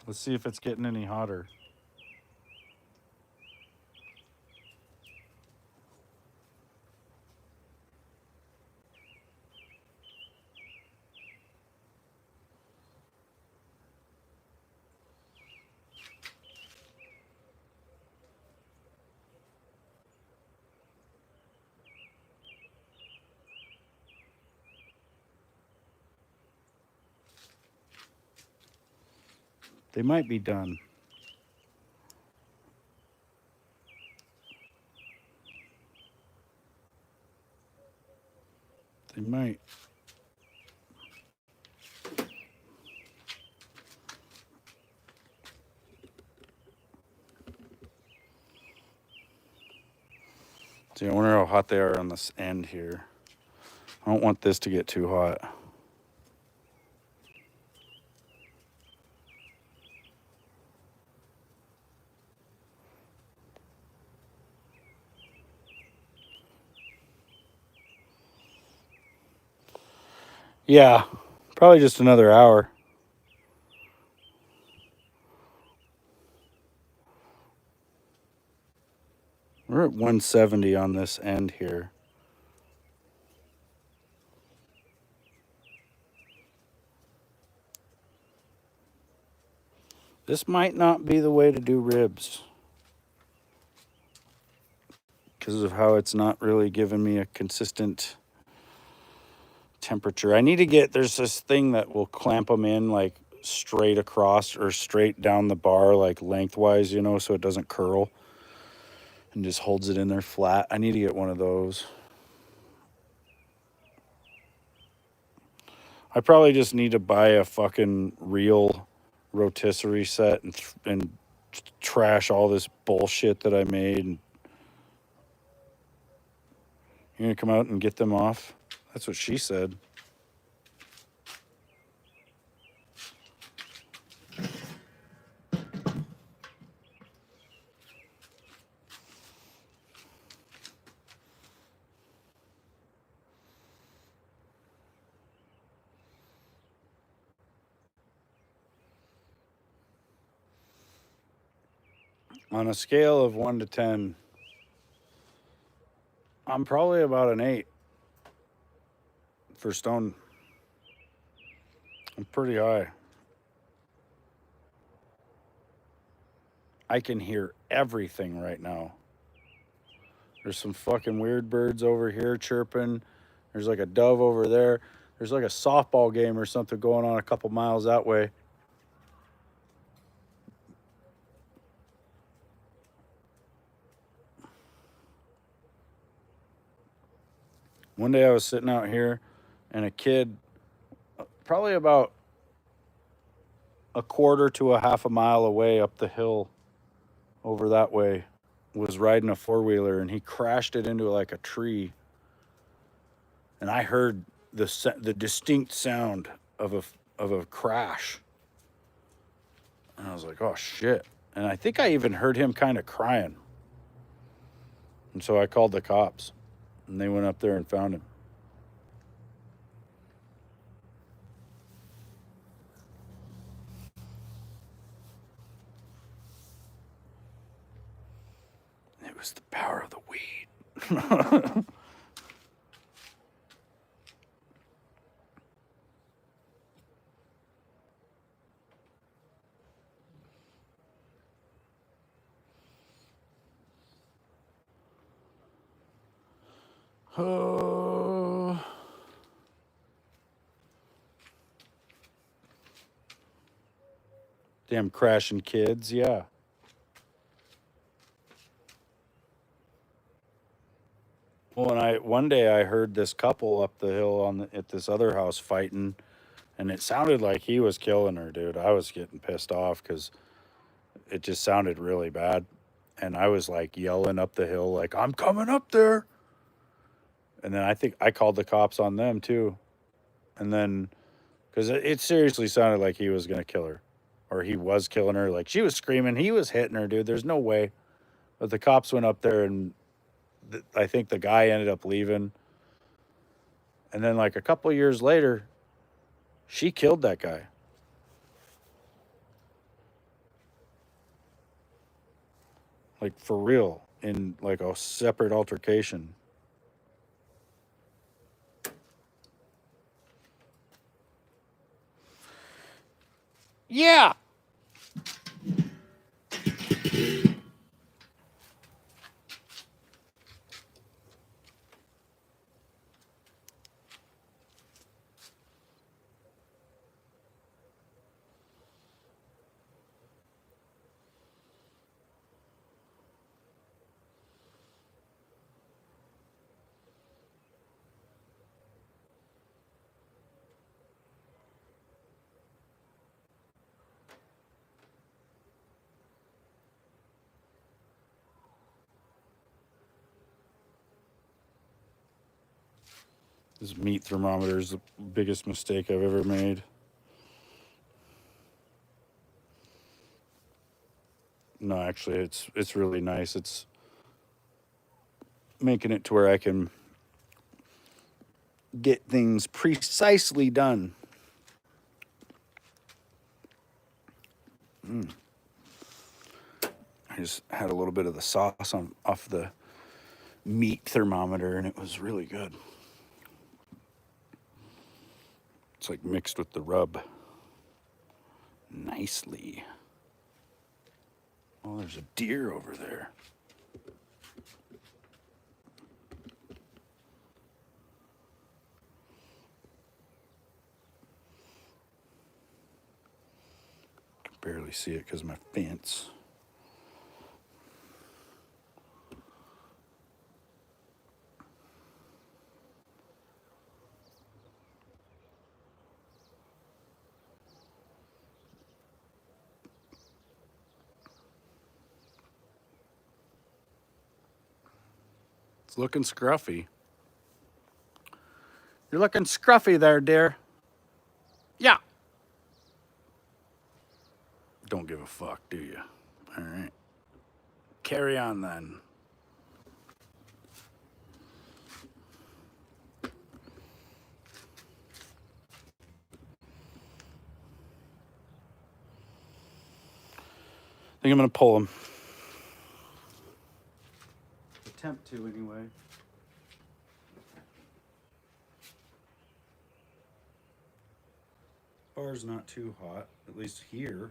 Let's see if it's getting any hotter. They might be done. They might. See, I wonder how hot they are on this end here. I don't want this to get too hot. Yeah, probably just another hour. We're at 170 on this end here. This might not be the way to do ribs because of how it's not really giving me a consistent temperature. I need to get, there's this thing that will clamp them in like straight across or straight down the bar, like lengthwise, you know, so it doesn't curl and just holds it in there flat. I need to get one of those. I probably just need to buy a fucking real rotisserie set and trash all this bullshit that I made. And you're gonna come out and get them off? That's what she said. On a scale of 1 to 10, I'm probably about an 8 for stone. I'm pretty high. I can hear everything right now. There's some fucking weird birds over here chirping. There's like a dove over there. There's like a softball game or something going on a couple miles that way. One day I was sitting out here and a kid, probably about a quarter to a half a mile away up the hill over that way, was riding a four-wheeler and he crashed it into like a tree. And I heard the distinct sound of a crash. And I was like, "Oh shit." And I think I even heard him kind of crying. And so I called the cops and they went up there and found him. It was the power of the weed. Oh. Damn crashing kids, yeah. Well, and one day I heard this couple up the hill at this other house fighting, and it sounded like he was killing her, dude. I was getting pissed off because it just sounded really bad, and I was like yelling up the hill, like I'm coming up there. And then I think I called the cops on them too, and then because it seriously sounded like he was gonna kill her, or he was killing her. Like she was screaming, he was hitting her, dude. There's no way. But the cops went up there and I think the guy ended up leaving. And then, like a couple years later, she killed that guy. Like for real, in like a separate altercation. Yeah. This meat thermometer is the biggest mistake I've ever made. No, actually, it's really nice. It's making it to where I can get things precisely done. I just had a little bit of the sauce off the meat thermometer, and it was really good. It's like mixed with the rub nicely. Oh, there's a deer over there. Can barely see it because of my fence. It's looking scruffy. You're looking scruffy there, dear. Yeah. Don't give a fuck, do you? All right. Carry on then. I think I'm going to pull him. Attempt to, anyway. Bar's not too hot, at least here.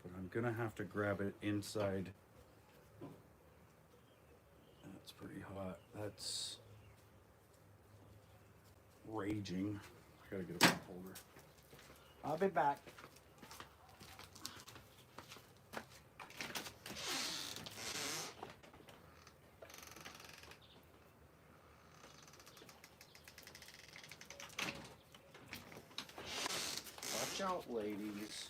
But I'm going to have to grab it inside. That's pretty hot. That's raging. I got to get a cup holder. I'll be back. Watch out, ladies.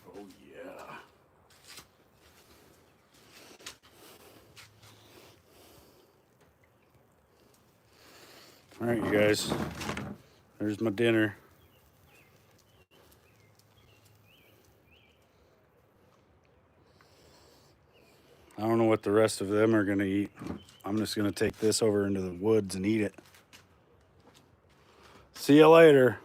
Oh yeah. All right, you guys. There's my dinner. I don't know what the rest of them are gonna eat. I'm just gonna take this over into the woods and eat it. See you later.